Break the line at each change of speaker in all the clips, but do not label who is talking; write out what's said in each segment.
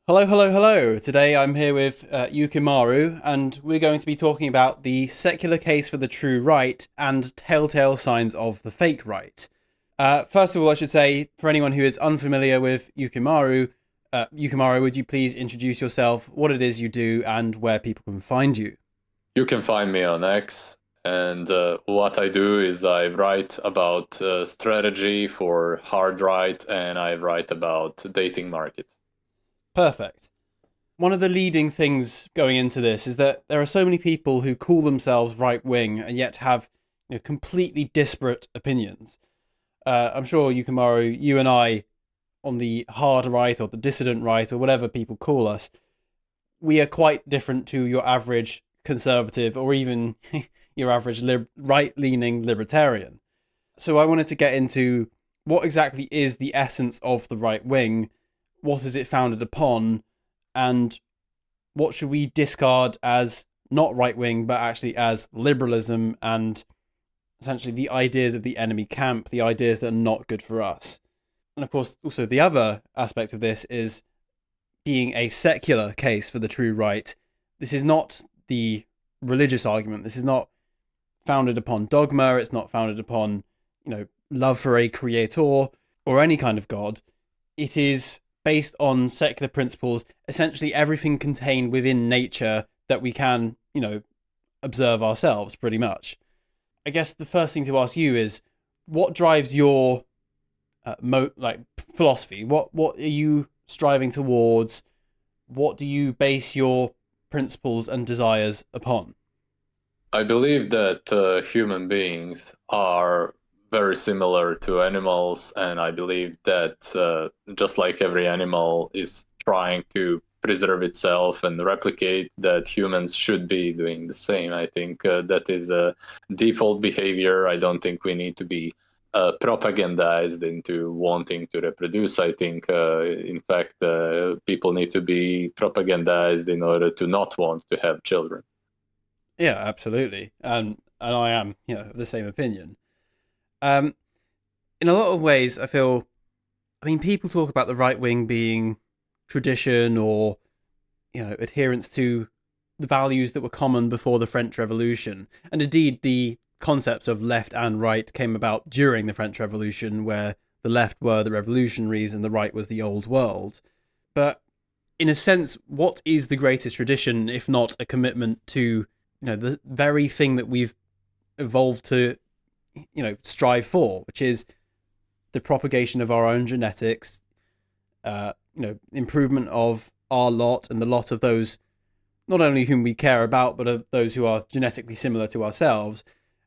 Hello, hello, hello. Today I'm here with Yuukimaru, and we're going to be talking about the secular case for the true right and telltale signs of the fake right. First of all, I should say, for anyone who is unfamiliar with Yuukimaru, would you please introduce yourself, what it is you do, and where people can find you?
You can find me on X, and what I do is I write about strategy for hard right, and I write about dating market.
Perfect. One of the leading things going into this is that there are so many people who call themselves right wing and yet have completely disparate opinions. I'm sure Yukimaru, you and I, on the hard right or the dissident right or whatever people call us, we are quite different to your average conservative or even your average right leaning libertarian. So I wanted to get into what exactly is the essence of the right wing, what is it founded upon, and what should we discard as not right wing but actually as liberalism and essentially the ideas of the enemy camp, the ideas that are not good for us. And of course, also the other aspect of this is being a secular case for the true right. This is not the religious argument. This is not founded upon dogma. It's not founded upon, love for a creator or any kind of God. It is based on secular principles, essentially everything contained within nature that we can, observe ourselves pretty much. I guess the first thing to ask you is what drives your philosophy? What are you striving towards? What do you base your principles and desires upon?
I believe that human beings are very similar to animals, and I believe that just like every animal is trying to preserve itself and replicate, that humans should be doing the same. I think that is a default behavior. I don't think we need to be propagandized into wanting to reproduce. I think, in fact, people need to be propagandized in order to not want to have children.
Yeah, absolutely, and I am of the same opinion. Um, in a lot of ways, I feel. I mean, people talk about the right wing being tradition or adherence to the values that were common before the French Revolution, and indeed the concepts of left and right came about during the French Revolution, where the left were the revolutionaries and the right was the old world. But in a sense, what is the greatest tradition if not a commitment to the very thing that we've evolved to strive for, which is the propagation of our own genetics, improvement of our lot and the lot of those not only whom we care about, but of those who are genetically similar to ourselves.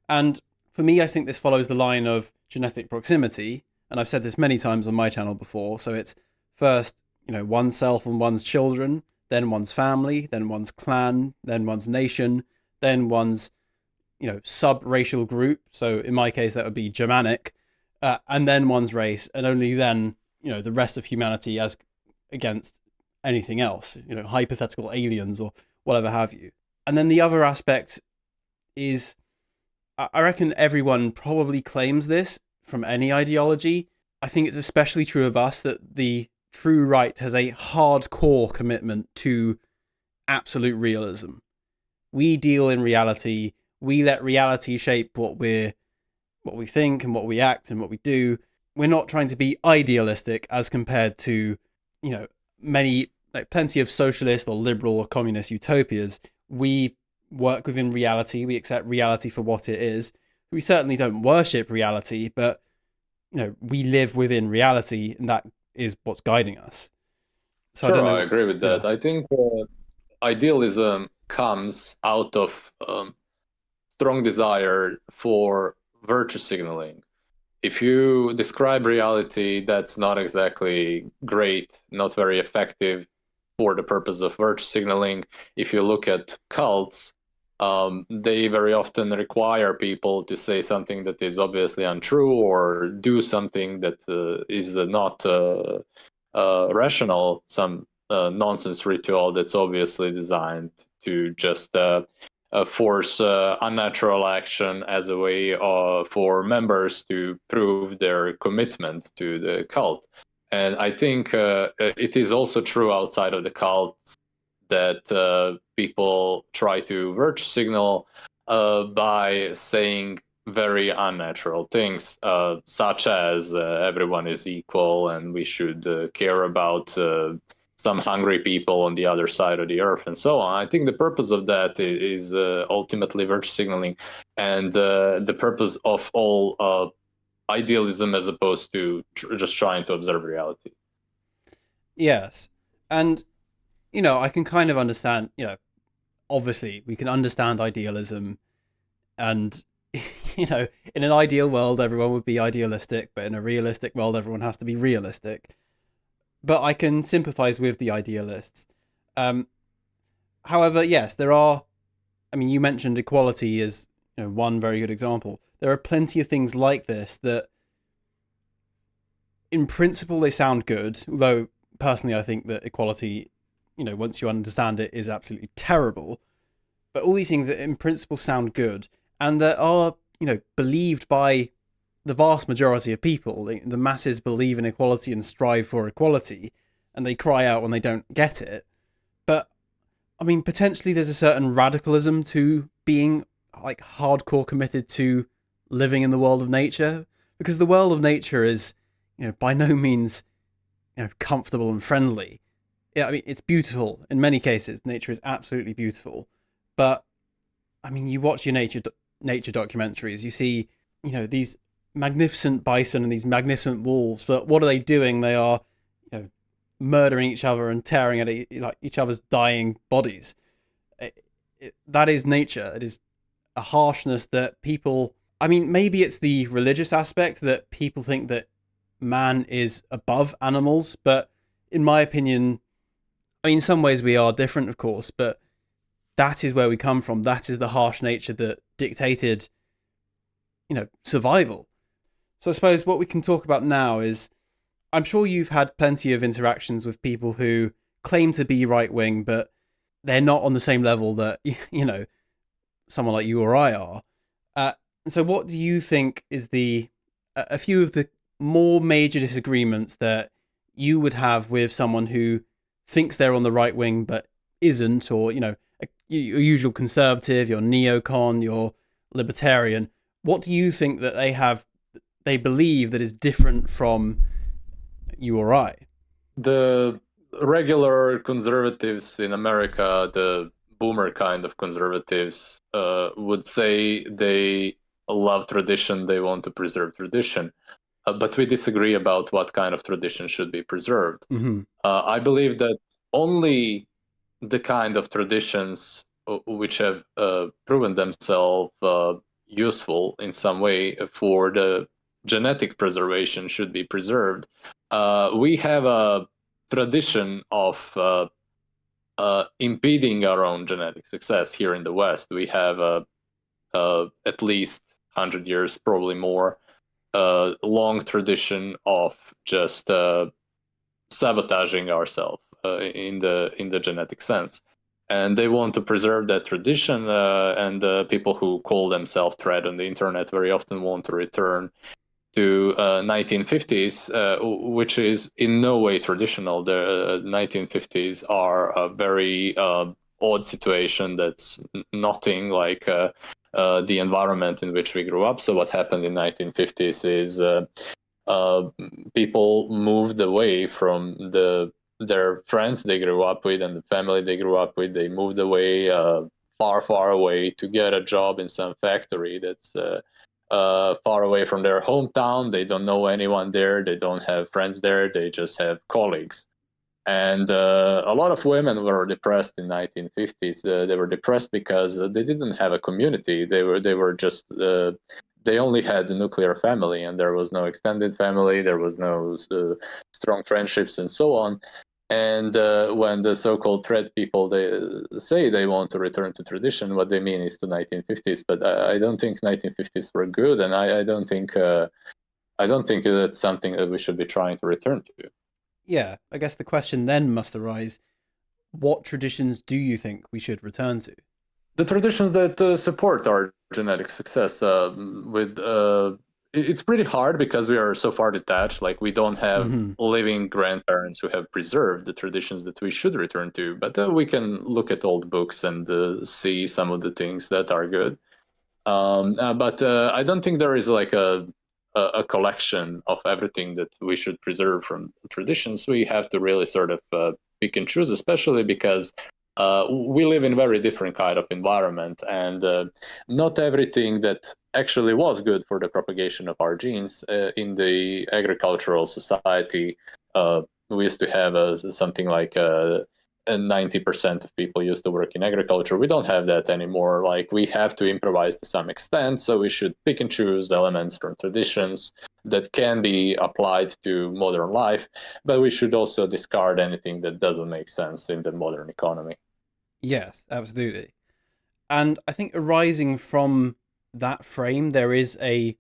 And for me, I think this follows the line of genetic proximity. And I've said this many times on my channel before. So it's first, oneself and one's children, then one's family, then one's clan, then one's nation, then one's, sub-racial group. So in my case, that would be Germanic, and then one's race, and only then, the rest of humanity as against anything else, hypothetical aliens or whatever have you. And then the other aspect is I reckon everyone probably claims this from any ideology. I think it's especially true of us that the true right has a hardcore commitment to absolute realism. We deal in reality. We let reality shape what we think and what we act and what we do. We're not trying to be idealistic as compared to, many plenty of socialist or liberal or communist utopias. We work within reality. We accept reality for what it is. We certainly don't worship reality, but we live within reality, and that is what's guiding us. So I don't
Sure, I
know.
agree with
Yeah.
that. I think idealism comes out of strong desire for virtue signaling. If you describe reality that's not exactly great, not very effective for the purpose of virtue signaling, if you look at cults, they very often require people to say something that is obviously untrue or do something that is not rational, some nonsense ritual that's obviously designed to just force unnatural action as a way for members to prove their commitment to the cult. And I think it is also true outside of the cults that people try to virtue signal by saying very unnatural things, such as everyone is equal and we should care about some hungry people on the other side of the earth and so on. I think the purpose of that is ultimately virtue signaling, and the purpose of all idealism as opposed to just trying to observe reality.
Yes. And, I can kind of understand, obviously we can understand idealism and, in an ideal world, everyone would be idealistic, but in a realistic world, everyone has to be realistic. But I can sympathize with the idealists. Um, However, yes, there are, I mean, you mentioned equality as, one very good example. There are plenty of things like this that, in principle, they sound good, although personally, I think that equality, once you understand it, is absolutely terrible. But all these things that in principle sound good and that are, believed by the vast majority of people. The masses believe in equality and strive for equality, and they cry out when they don't get it. But I mean, potentially there's a certain radicalism to being like hardcore committed to living in the world of nature, because the world of nature is, by no means, comfortable and friendly. Yeah, I mean, it's beautiful in many cases. Nature is absolutely beautiful, but I mean, you watch your nature documentaries, you see, these magnificent bison and these magnificent wolves, but what are they doing? They are, murdering each other and tearing at like each other's dying bodies. That is nature. It is a harshness that people. I mean, maybe it's the religious aspect that people think that man is above animals, but in my opinion, I mean, in some ways we are different, of course, but that is where we come from. That is the harsh nature that dictated, survival. So I suppose what we can talk about now is, I'm sure you've had plenty of interactions with people who claim to be right wing, but they're not on the same level that, someone like you or I are. So what do you think is a few of the more major disagreements that you would have with someone who thinks they're on the right wing but isn't, or, your usual conservative, your neocon, your libertarian? What do you think that they believe that is different from you or I?
The regular conservatives in America, the boomer kind of conservatives, would say they love tradition, they want to preserve tradition. But we disagree about what kind of tradition should be preserved.
Mm-hmm.
I believe that only the kind of traditions which have proven themselves useful in some way for the genetic preservation should be preserved. We have a tradition of impeding our own genetic success here in the West. We have at least 100 years, probably more, long tradition of just sabotaging ourselves in the genetic sense, and they want to preserve that tradition. And people who call themselves thread on the internet very often want to return to 1950s, which is in no way traditional. The 1950s are a very odd situation that's nothing like the environment in which we grew up. So what happened in 1950s is uh, people moved away from their friends they grew up with and the family they grew up with. They moved away, far, far away, to get a job in some factory that's far away from their hometown. They don't know anyone there. They don't have friends there. They just have colleagues. And a lot of women were depressed in 1950s. They were depressed because they didn't have a community. They were just they only had the nuclear family, and there was no extended family. There was no strong friendships, and so on. And when the so-called thread people they say they want to return to tradition, what they mean is to 1950s. But I don't think 1950s were good, and I don't think that's something that we should be trying to return to.
Yeah, I guess the question then must arise: what traditions do you think we should return to?
The traditions that support our genetic success with it's pretty hard because we are so far detached. Like we don't have
Hmm.
living grandparents who have preserved the traditions that we should return to. But we can look at old books and see some of the things that are good. But I don't think there is like a collection of everything that we should preserve from traditions. We have to really sort of pick and choose, especially because we live in a very different kind of environment, and not everything that actually was good for the propagation of our genes in the agricultural society. We used to have something like and 90% of people used to work in agriculture. We don't have that anymore. Like we have to improvise to some extent, so we should pick and choose the elements from traditions that can be applied to modern life, but we should also discard anything that doesn't make sense in the modern economy.
Yes, absolutely. And I think arising from that frame, there is a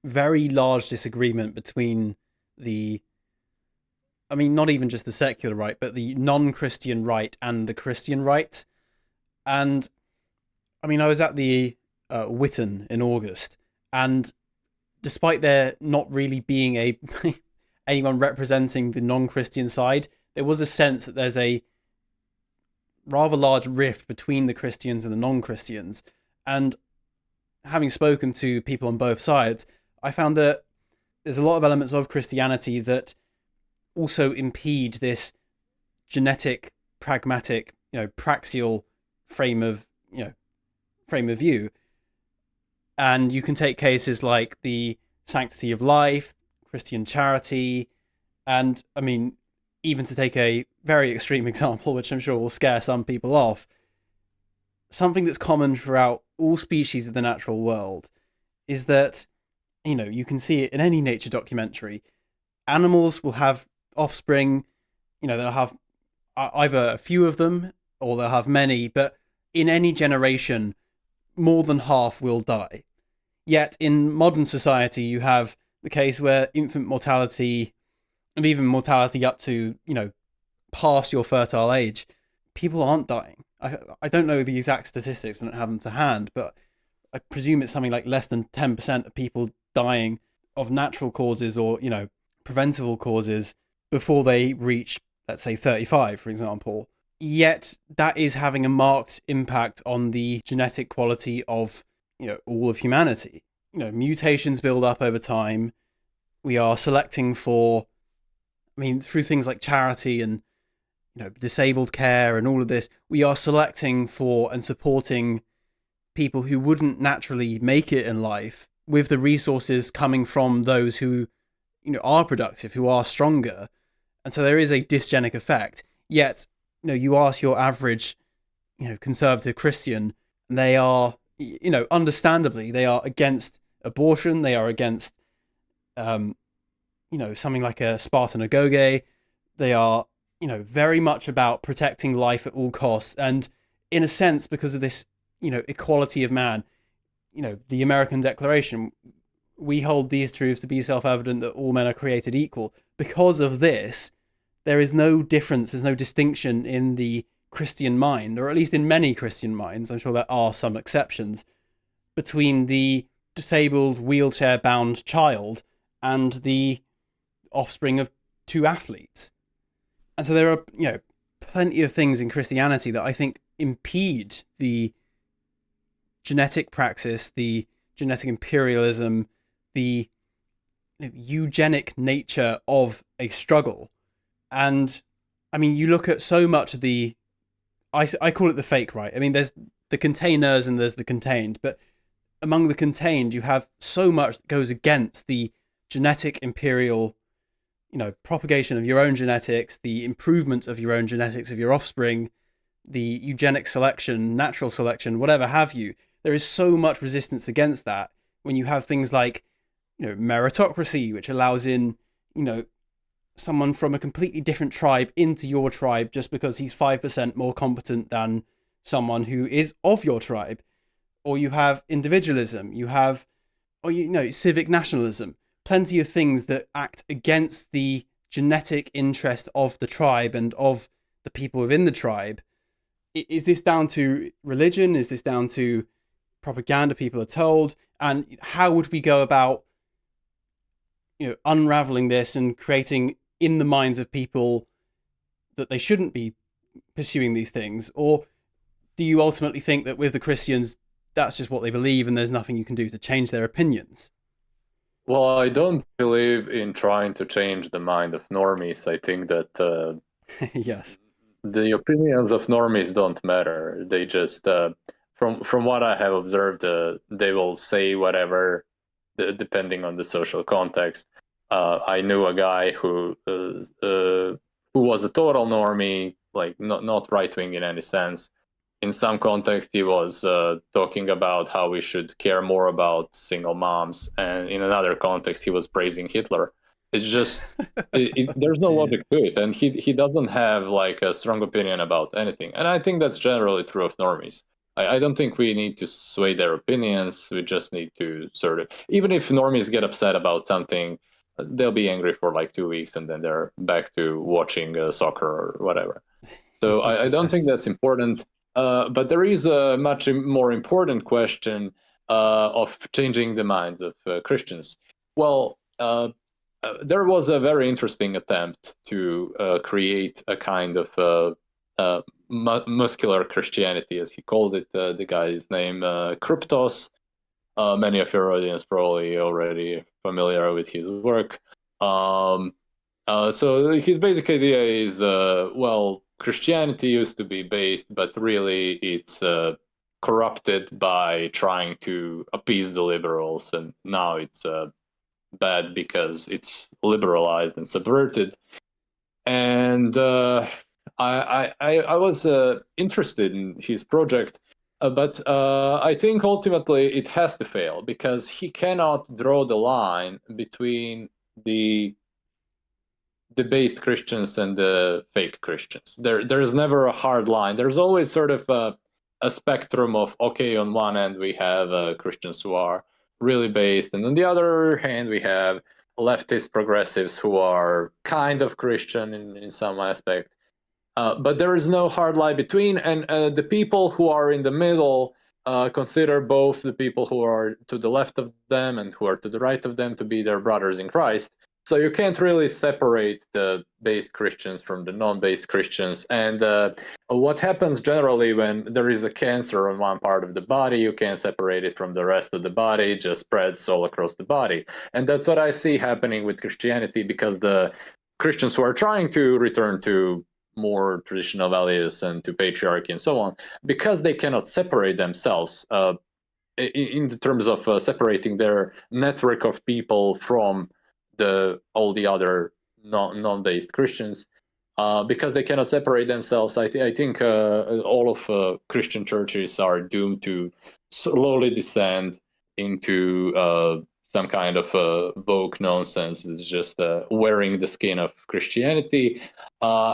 very large disagreement between the, I mean, not even just the secular right, but the non Christian right and the Christian right. And I mean, I was at the Witten in August, and despite there not really being a anyone representing the non-Christian side, there was a sense that there's a rather large rift between the Christians and the non-Christians. And having spoken to people on both sides, I found that there's a lot of elements of Christianity that also impede this genetic, pragmatic, praxial frame of frame of view. And you can take cases like the sanctity of life, Christian charity, and I mean, even to take a very extreme example, which I'm sure will scare some people off, something that's common throughout all species of the natural world is that, you can see it in any nature documentary. Animals will have offspring, they'll have either a few of them or they'll have many, but in any generation, more than half will die. Yet in modern society, you have the case where infant mortality and even mortality up to, past your fertile age, people aren't dying. I don't know the exact statistics, I don't have them to hand, but I presume it's something like less than 10% of people dying of natural causes or, preventable causes before they reach, let's say, 35, for example. Yet that is having a marked impact on the genetic quality of, all of humanity. Mutations build up over time. We are selecting for, I mean, through things like charity and, disabled care and all of this, we are selecting for and supporting people who wouldn't naturally make it in life with the resources coming from those who, are productive, who are stronger. And so there is a dysgenic effect. Yet, you ask your average, conservative Christian, and they are, understandably, they are against abortion. They are against, something like a Spartan agoge. They are, very much about protecting life at all costs. And in a sense, because of this, equality of man, the American Declaration, we hold these truths to be self-evident that all men are created equal. Because of this, there is no difference, there's no distinction in the Christian mind, or at least in many Christian minds, I'm sure there are some exceptions, between the disabled, wheelchair bound child and the offspring of two athletes. And so there are, plenty of things in Christianity that I think impede the genetic praxis, the genetic imperialism, the eugenic nature of a struggle. And I mean, you look at so much of the, I call it the fake right. I mean, there's the containers and there's the contained, but among the contained, you have so much that goes against the genetic imperial, propagation of your own genetics, the improvement of your own genetics of your offspring, the eugenic selection, natural selection, whatever have you. There is so much resistance against that when you have things like, meritocracy, which allows in, someone from a completely different tribe into your tribe just because he's 5% more competent than someone who is of your tribe. Or you have individualism, you have, or civic nationalism, plenty of things that act against the genetic interest of the tribe and of the people within the tribe. Is this down to religion? Is this down to propaganda people are told? And how would we go about unraveling this and creating in the minds of people that they shouldn't be pursuing these things? Or do you ultimately think that with the Christians, that's just what they believe and there's nothing you can do to change their opinions?
Well, I don't believe in trying to change the mind of normies. I think that
Yes.
the opinions of normies don't matter. They just, from what I have observed, they will say whatever, depending on the social context. I knew a guy who was a total normie, like not right wing in any sense. In some context, he was talking about how we should care more about single moms, and in another context, he was praising Hitler. It's just there's no
Dear.
logic to it, and he doesn't have like a strong opinion about anything. And I think that's generally true of normies. I don't think we need to sway their opinions. We just need to sort of, even if normies get upset about something, they'll be angry for like 2 weeks, and then they're back to watching soccer or whatever. So I don't think
Yes.
that's important. But there is a much more important question of changing the minds of Christians. Well, there was a very interesting attempt to create a kind of muscular Christianity, as he called it. The guy's name, Kryptos. Many of your audience probably already familiar with his work. Um, so his basic idea is, well, Christianity used to be based, but really it's corrupted by trying to appease the liberals, and now it's bad because it's liberalized and subverted. And I was interested in his project, but I think ultimately it has to fail because he cannot draw the line between the debased Christians and the fake Christians. There's never a hard line. There's always sort of a spectrum of, okay, on one end we have Christians who are really based, and on the other hand we have leftist progressives who are kind of Christian in some aspect. But there is no hard line between, and the people who are in the middle consider both the people who are to the left of them and who are to the right of them to be their brothers in Christ. So you can't really separate the based Christians from the non-based Christians. And what happens generally when there is a cancer on one part of the body, you can't separate it from the rest of the body, it just spreads all across the body. And that's what I see happening with Christianity, because the Christians who are trying to return to more traditional values and to patriarchy and so on, because they cannot separate themselves in the terms of separating their network of people from all the other non-based Christians. Because they cannot separate themselves, I think all of Christian churches are doomed to slowly descend into some kind of woke nonsense. It's just wearing the skin of Christianity,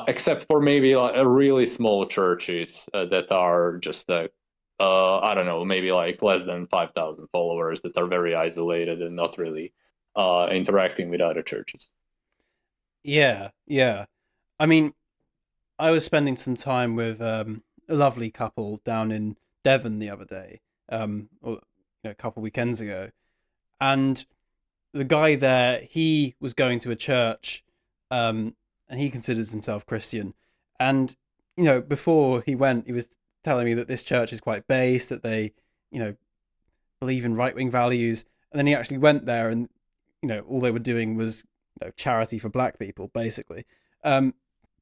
except for maybe like, really small churches that are just I don't know, maybe like less than 5,000 followers that are very isolated and not really interacting with other churches.
Yeah, yeah. I mean, I was spending some time with a lovely couple down in Devon the other day, or a couple weekends ago, and the guy there, he was going to a church, and he considers himself Christian, and before he went, he was telling me that this church is quite based, that they, you know, believe in right wing values, and then he actually went there, and all they were doing was charity for black people, basically. Um,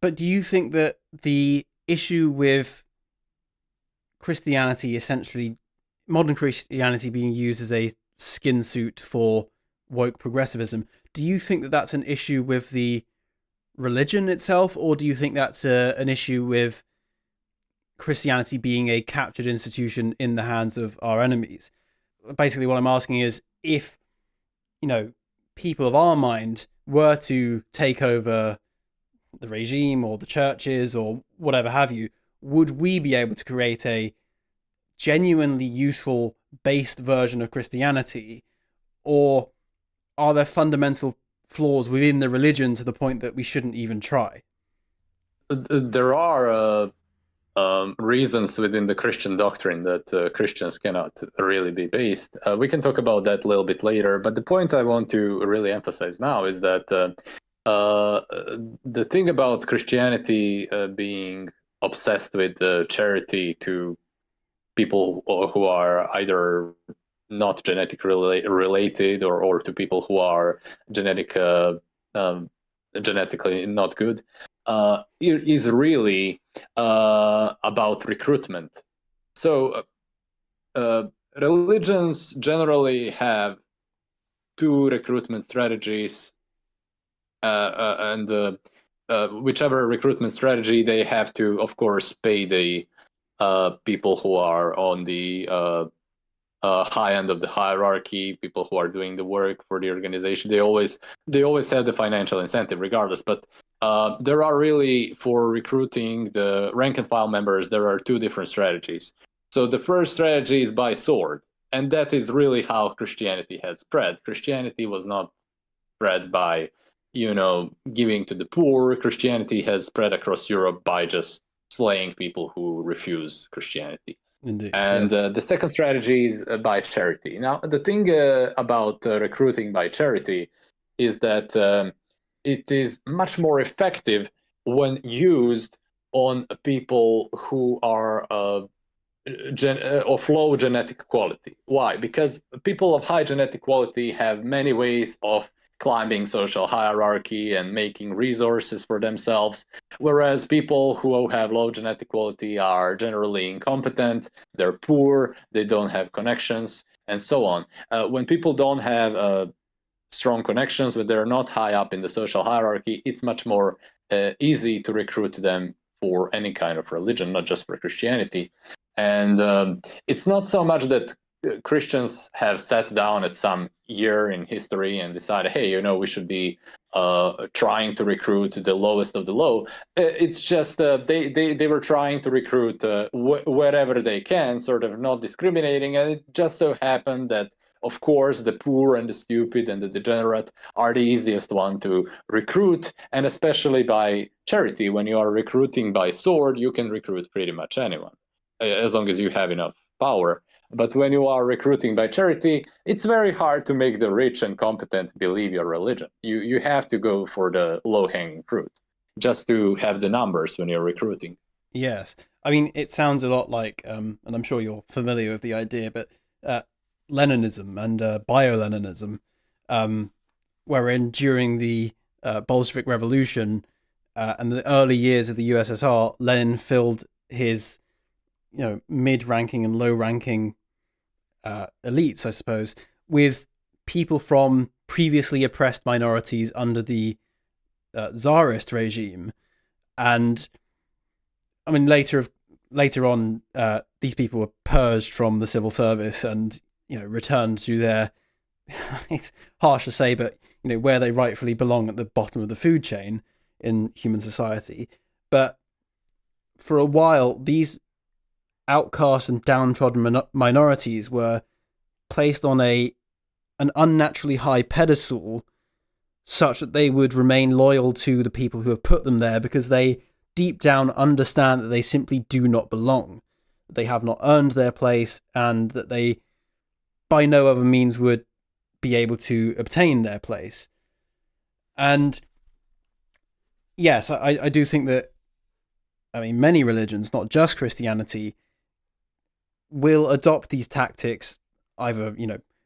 but do you think that the issue with Christianity, essentially modern Christianity, being used as a skin suit for woke progressivism, do you think that that's an issue with the religion itself, or do you think that's an issue with Christianity being a captured institution in the hands of our enemies? Basically, what I'm asking is if, you know, people of our mind were to take over the regime or the churches or whatever have you, would we be able to create a genuinely useful based version of Christianity, or are there fundamental flaws within the religion to the point that we shouldn't even try?
There are reasons within the Christian doctrine that Christians cannot really be based. We can talk about that a little bit later, but the point I want to really emphasize now is that the thing about Christianity being obsessed with charity to people who are either not related, or to people who are um, genetically not good, is really about recruitment. So religions generally have two recruitment strategies, and whichever recruitment strategy, they have to, of course, pay the people who are on the high end of the hierarchy, people who are doing the work for the organization. They always have the financial incentive regardless. But there are really, for recruiting the rank and file members, there are two different strategies. So the first strategy is by sword, and that is really how Christianity has spread. Christianity was not spread by, giving to the poor. Christianity has spread across Europe by just slaying people who refuse Christianity.
Indeed,
And
yes.
the second strategy is by charity. Now, the thing about recruiting by charity is that it is much more effective when used on people who are of low genetic quality. Why? Because people of high genetic quality have many ways of climbing social hierarchy and making resources for themselves, whereas people who have low genetic quality are generally incompetent, they're poor, they don't have connections, and so on. When people don't have strong connections, but they're not high up in the social hierarchy, it's much more easy to recruit them for any kind of religion, not just for Christianity. And it's not so much that Christians have sat down at some year in history and decided, hey, we should be trying to recruit the lowest of the low. It's just they were trying to recruit wherever they can, sort of not discriminating. And it just so happened that, of course, the poor and the stupid and the degenerate are the easiest one to recruit, and especially by charity. When you are recruiting by sword, you can recruit pretty much anyone, as long as you have enough power. But when you are recruiting by charity, it's very hard to make the rich and competent believe your religion. You have to go for the low-hanging fruit just to have the numbers when you're recruiting.
Yes. I mean, it sounds a lot like, and I'm sure you're familiar with the idea, but uh, Leninism and bio-Leninism, um, wherein during the Bolshevik Revolution and the early years of the USSR, Lenin filled his, mid-ranking and low-ranking elites, I suppose, with people from previously oppressed minorities under the Tsarist regime. And I mean, later on, these people were purged from the civil service and returned to their. It's harsh to say, but where they rightfully belong at the bottom of the food chain in human society. But for a while, these outcast and downtrodden minorities were placed on an unnaturally high pedestal, such that they would remain loyal to the people who have put them there because they deep down understand that they simply do not belong. They have not earned their place, and that they by no other means would be able to obtain their place. And yes, I do think that, I mean, many religions, not just Christianity, will adopt these tactics either,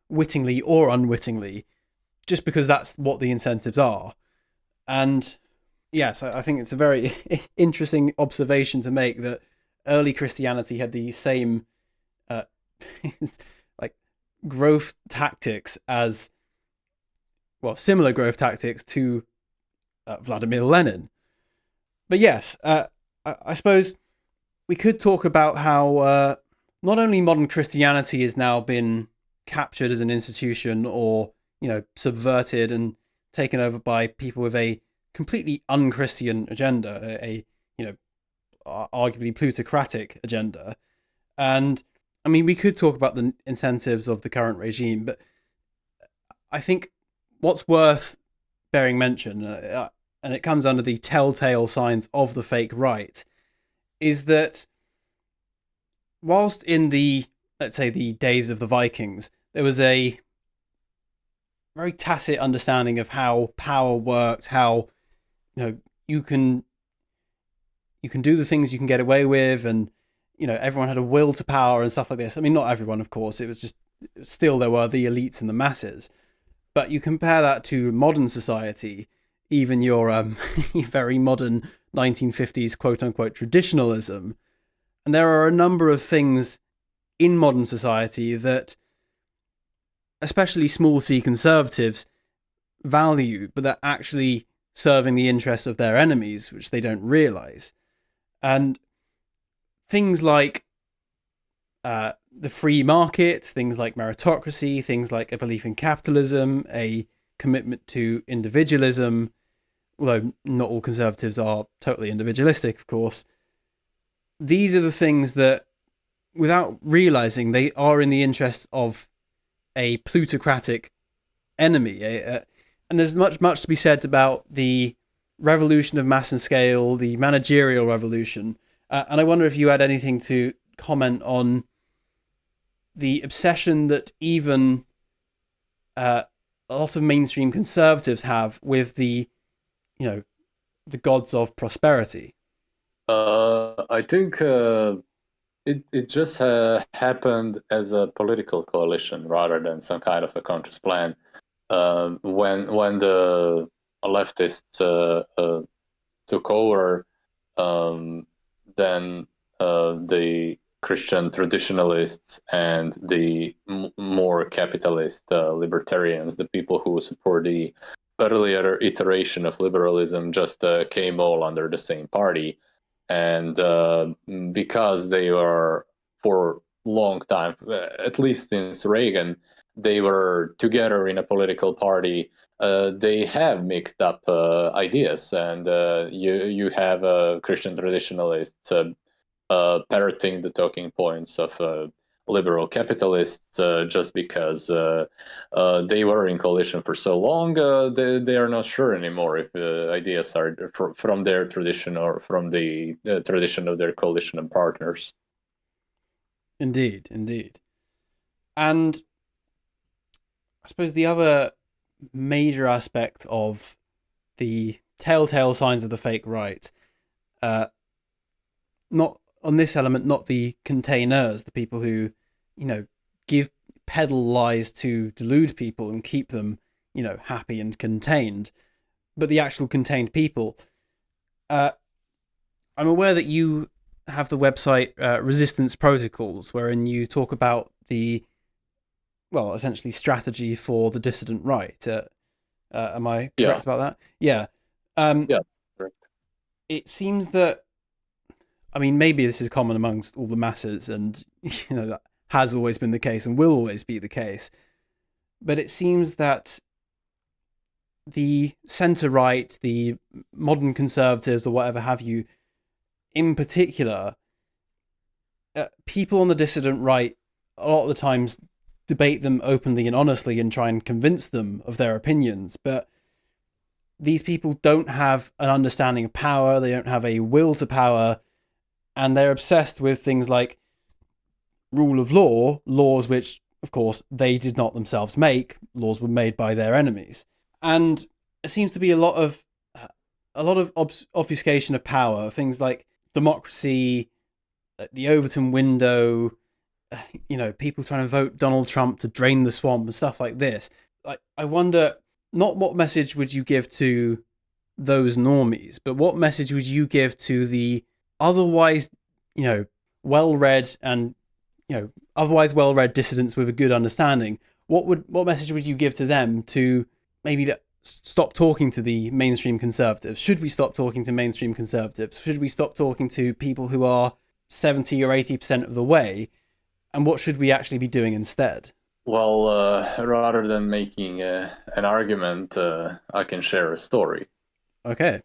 wittingly or unwittingly, just because that's what the incentives are. And yes, I think it's a very interesting observation to make that early Christianity had the same uh, like growth tactics as, well, similar growth tactics to Vladimir Lenin. But yes, I suppose we could talk about how not only modern Christianity has now been captured as an institution, or subverted and taken over by people with a completely unchristian agenda, a arguably plutocratic agenda. And I mean, we could talk about the incentives of the current regime, but I think what's worth bearing mention, and it comes under the telltale signs of the fake right, is that whilst in the, let's say, the days of the Vikings, there was a very tacit understanding of how power worked, how you can do the things you can get away with, and everyone had a will to power and stuff like this. I mean, not everyone, of course. It was just still there were the elites and the masses. But you compare that to modern society, even your very modern 1950s quote unquote traditionalism, and there are a number of things in modern society that especially small c conservatives value, but they're actually serving the interests of their enemies, which they don't realize. And things like the free market, things like meritocracy, things like a belief in capitalism, a commitment to individualism, although not all conservatives are totally individualistic, of course. These are the things that, without realizing, they are in the interest of a plutocratic enemy. And there's much to be said about the revolution of mass and scale, the managerial revolution. And I wonder if you had anything to comment on the obsession that even a lot of mainstream conservatives have with the gods of prosperity.
I think it just happened as a political coalition rather than some kind of a conscious plan. When the leftists took over, then the Christian traditionalists and the more capitalist libertarians, the people who support the earlier iteration of liberalism, just came all under the same party. And because they were for a long time, at least since Reagan, they were together in a political party. They have mixed up ideas, and you have Christian traditionalists parroting the talking points of liberal capitalists just because they were in coalition for so long. They are not sure anymore if ideas are from their tradition or from the tradition of their coalition and partners.
Indeed, indeed. And I suppose the other major aspect of the telltale signs of the fake right, uh, not on this element, not the containers, the people who, give peddle lies to delude people and keep them, happy and contained, but the actual contained people. Uh, I'm aware that you have the website Resistance Protocols, wherein you talk about the, well, essentially strategy for the dissident right. Am I
Yeah,
correct about that? Yeah. Um,
yeah, correct.
it seems that, I mean, maybe this is common amongst all the masses, and that has always been the case and will always be the case. But it seems that the centre right, the modern conservatives, or whatever have you, in particular, people on the dissident right, a lot of the times debate them openly and honestly and try and convince them of their opinions. But these people don't have an understanding of power, they don't have a will to power, and they're obsessed with things like rule of law, laws which, of course, they did not themselves make. Laws were made by their enemies, and it seems to be a lot of obfuscation of power. Things like democracy, the Overton window, people trying to vote Donald Trump to drain the swamp and stuff like this. Like, I wonder, not what message would you give to those normies, but what message would you give to the otherwise, well-read and otherwise well-read dissidents with a good understanding? What message would you give to them to maybe stop talking to the mainstream conservatives? Should we stop talking to mainstream conservatives? Should we stop talking to people who are 70 or 80% of the way? And what should we actually be doing instead?
Well, rather than making an argument, I can share a story.
Okay.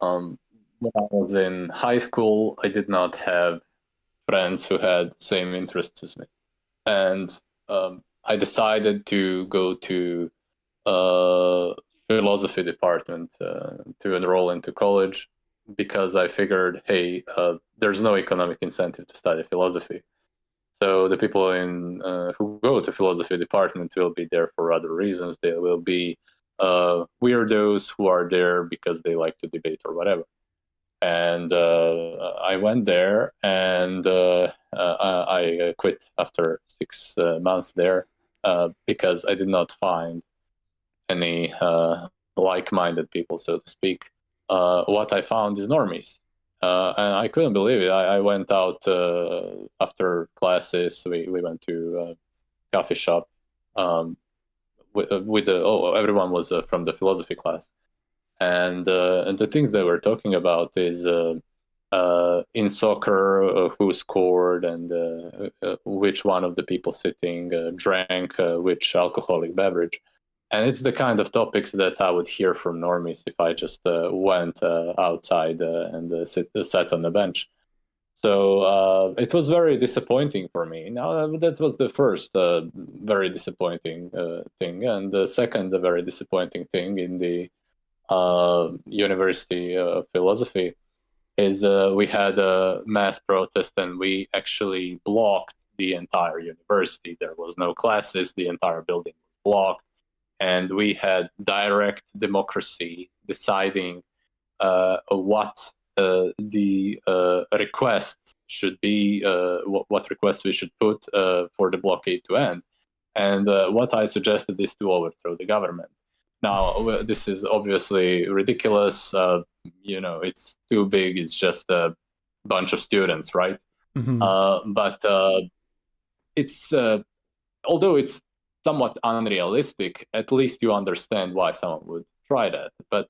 When I was in high school, I did not have friends who had the same interests as me, and I decided to go to philosophy department to enroll into college because I figured, hey, there's no economic incentive to study philosophy. So the people in who go to philosophy department will be there for other reasons. They will be weirdos who are there because they like to debate or whatever. And I went there, and I quit after 6 months there because I did not find any like-minded people, so to speak. What I found is normies, and I couldn't believe it. I went out after classes. We went to a coffee shop with the everyone was from the philosophy class, and the things they were talking about is in soccer who scored and which one of the people sitting drank which alcoholic beverage. And it's the kind of topics that I would hear from normies if I just went outside and sat on the bench. So it was very disappointing for me. Now that was the first very disappointing thing, and the second very disappointing thing in the University of Philosophy is we had a mass protest, and we actually blocked the entire university. There was no classes, the entire building was blocked, and we had direct democracy deciding what the requests should be, what requests we should put for the blockade to end. And what I suggested is to overthrow the government. Now, this is obviously ridiculous. It's too big. It's just a bunch of students, right?
Mm-hmm.
But it's although it's somewhat unrealistic, at least you understand why someone would try that. But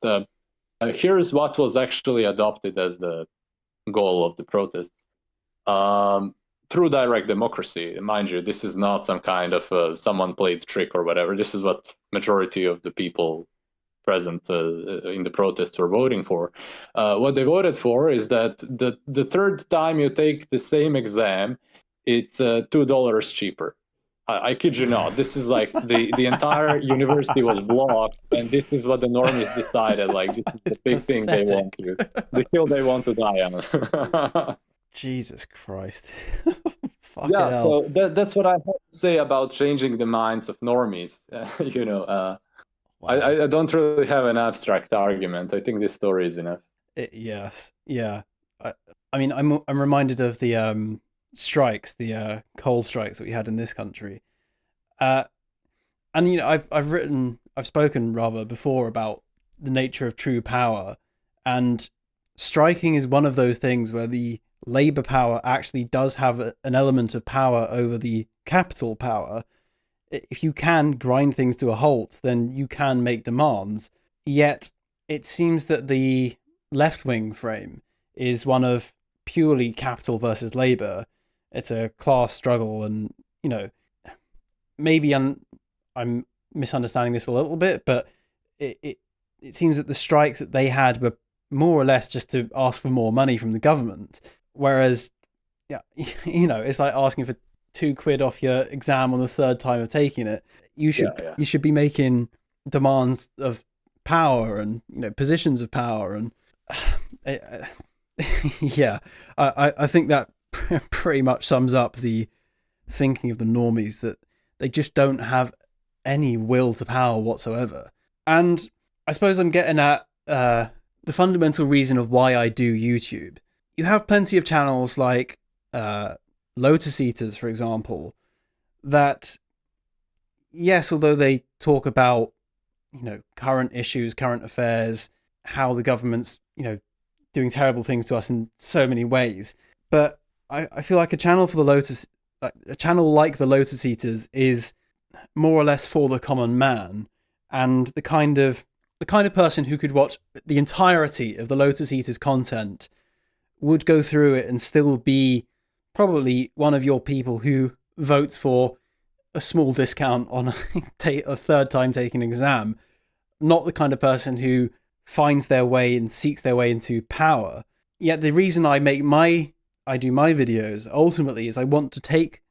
here's what was actually adopted as the goal of the protests. Through direct democracy, mind you, this is not some kind of someone played trick or whatever. This is what majority of the people present in the protests were voting for. What they voted for is that the third time you take the same exam, it's $2 cheaper. I kid you not. This is like the entire university was blocked, and this is what the normies decided. Like this is the
It's
big thing they want
pathetic.
to, the hill they want to die on.
Jesus Christ. Fucking
Yeah,
hell.
so that's what I have to say about changing the minds of normies.
Wow.
I don't really have an abstract argument. I think this story is enough.
Yes. Yeah. I, I mean, I'm reminded of the strikes, the coal strikes that we had in this country. Uh, and I've spoken rather before about the nature of true power, and striking is one of those things where the labor power actually does have an element of power over the capital power. If you can grind things to a halt, then you can make demands. Yet it seems that the left wing frame is one of purely capital versus labor. It's a class struggle, and you know, maybe I'm misunderstanding this a little bit, but it seems that the strikes that they had were more or less just to ask for more money from the government. Whereas, yeah, it's like asking for £2 off your exam on the third time of taking it. You
Yeah,
should
yeah.
you should be making demands of power and positions of power and yeah, I think that pretty much sums up the thinking of the normies, that they just don't have any will to power whatsoever. And I suppose I'm getting at the fundamental reason of why I do YouTube. You have plenty of channels like Lotus Eaters, for example, that, yes, although they talk about current issues, current affairs, how the government's doing terrible things to us in so many ways, but I feel like a channel like the Lotus Eaters is more or less for the common man, and the kind of person who could watch the entirety of the Lotus Eaters content would go through it and still be probably one of your people who votes for a small discount on a third time taking an exam, not the kind of person who finds their way and seeks their way into power. Yet the reason I do my videos ultimately is I want to take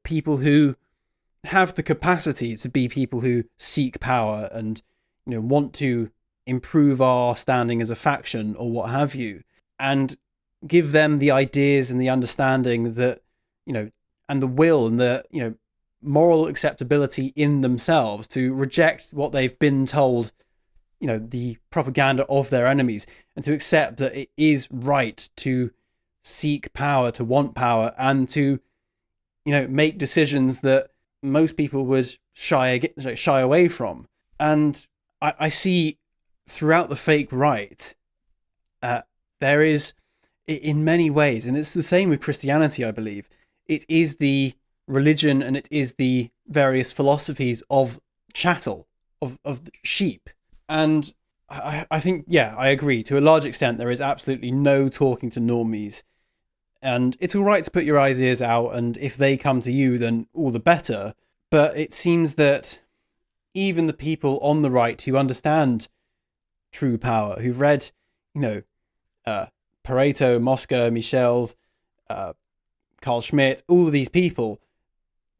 people who have the capacity to be people who seek power and want to improve our standing as a faction or what have you, and give them the ideas and the understanding that and the will and the moral acceptability in themselves to reject what they've been told, the propaganda of their enemies, and to accept that it is right to seek power, to want power, and to make decisions that most people would shy away from. And I see throughout the fake right, there is, in many ways, and it's the same with Christianity, I believe, it is the religion and it is the various philosophies of chattel, of sheep. And I think, yeah, I agree. To a large extent, there is absolutely no talking to normies. And it's all right to put your ears out, and if they come to you, then all the better. But it seems that even the people on the right who understand true power, who've read, Pareto, Mosca, Michel, Carl Schmitt, all of these people,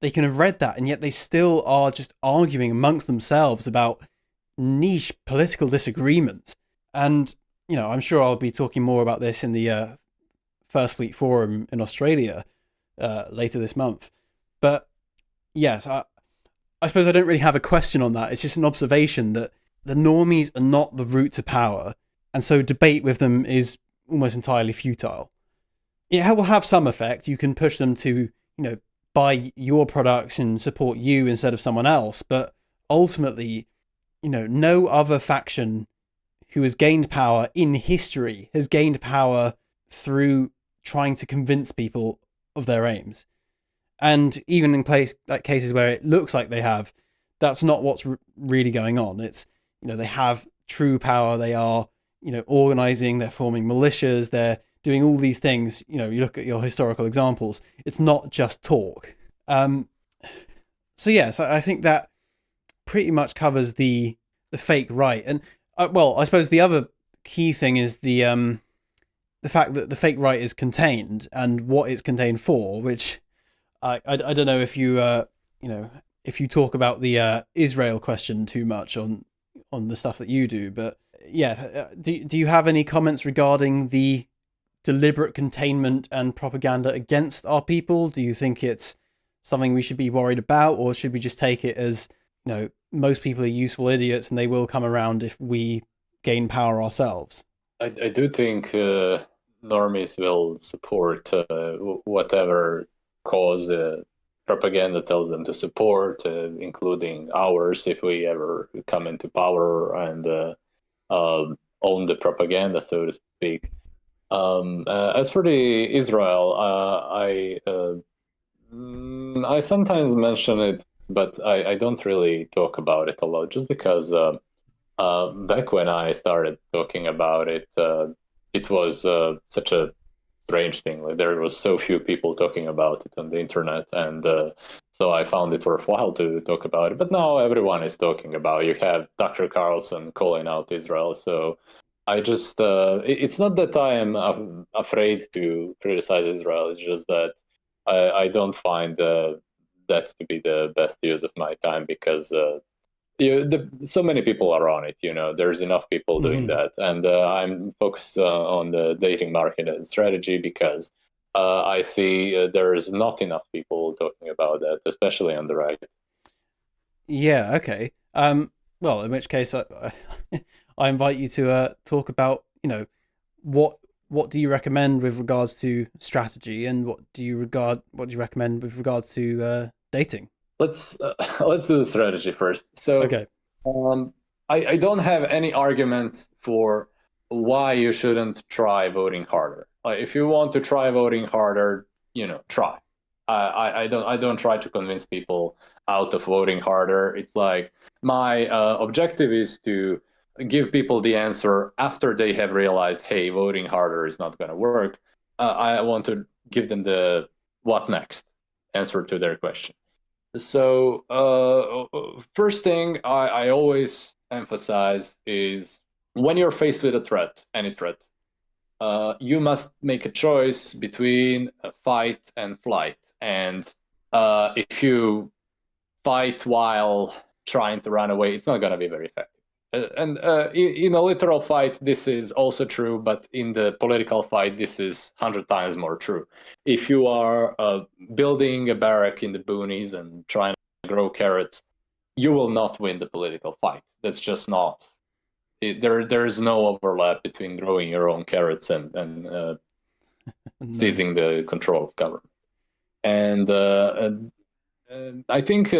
they can have read that, and yet they still are just arguing amongst themselves about niche political disagreements. And, I'm sure I'll be talking more about this in the First Fleet Forum in Australia later this month. But yes, I suppose I don't really have a question on that. It's just an observation that the normies are not the route to power, and so debate with them is almost entirely futile. It will have some effect. You can push them to, buy your products and support you instead of someone else, but ultimately, no other faction who has gained power in history has gained power through trying to convince people of their aims. And even in cases where it looks like they have, that's not what's really going on. It's, they have true power. They are, organizing, they're forming militias, they're doing all these things. You look at your historical examples, it's not just talk. So yes, I think that pretty much covers the fake right. And I suppose the other key thing is the fact that the fake right is contained and what it's contained for, which I don't know if you if you talk about the Israel question too much on the stuff that you do, but yeah, do you have any comments regarding the deliberate containment and propaganda against our people? Do you think it's something we should be worried about, or should we just take it as, most people are useful idiots and they will come around if we gain power ourselves?
I do think normies will support whatever cause propaganda tells them to support, including ours if we ever come into power and own the propaganda, so to speak. As for the Israel, I sometimes mention it, but I don't really talk about it a lot, just because back when I started talking about it, it was such a strange thing. Like, there was so few people talking about it on the internet, and so I found it worthwhile to talk about it. But now everyone is talking about it. You have Dr. Carlson calling out Israel, so I just it's not that I am afraid to criticize Israel. It's just that I don't find that to be the best use of my time, because so many people are on it. There's enough people doing
Mm-hmm.
that, and I'm focused on the dating market and strategy, because I see there's not enough people talking about that, especially on the right.
Yeah. Okay. Well, in which case, I invite you to talk about, what do you recommend with regards to strategy, and what do you recommend with regards to dating?
Let's let's do the strategy first. So
Okay.
um, I don't have any arguments for why you shouldn't try voting harder. Like, if you want to try voting harder, try. I don't try to convince people out of voting harder. It's like, my objective is to give people the answer after they have realized, hey, voting harder is not going to work. I want to give them the what next answer to their question. So, first thing I always emphasize is, when you're faced with a threat, any threat, you must make a choice between fight and flight. And if you fight while trying to run away, it's not going to be very effective. In a literal fight, this is also true, but in the political fight, this is 100 times more true. If you are building a barrack in the boonies and trying to grow carrots, you will not win the political fight. That's just not. There is no overlap between growing your own carrots and
No.
seizing the control of government. And I think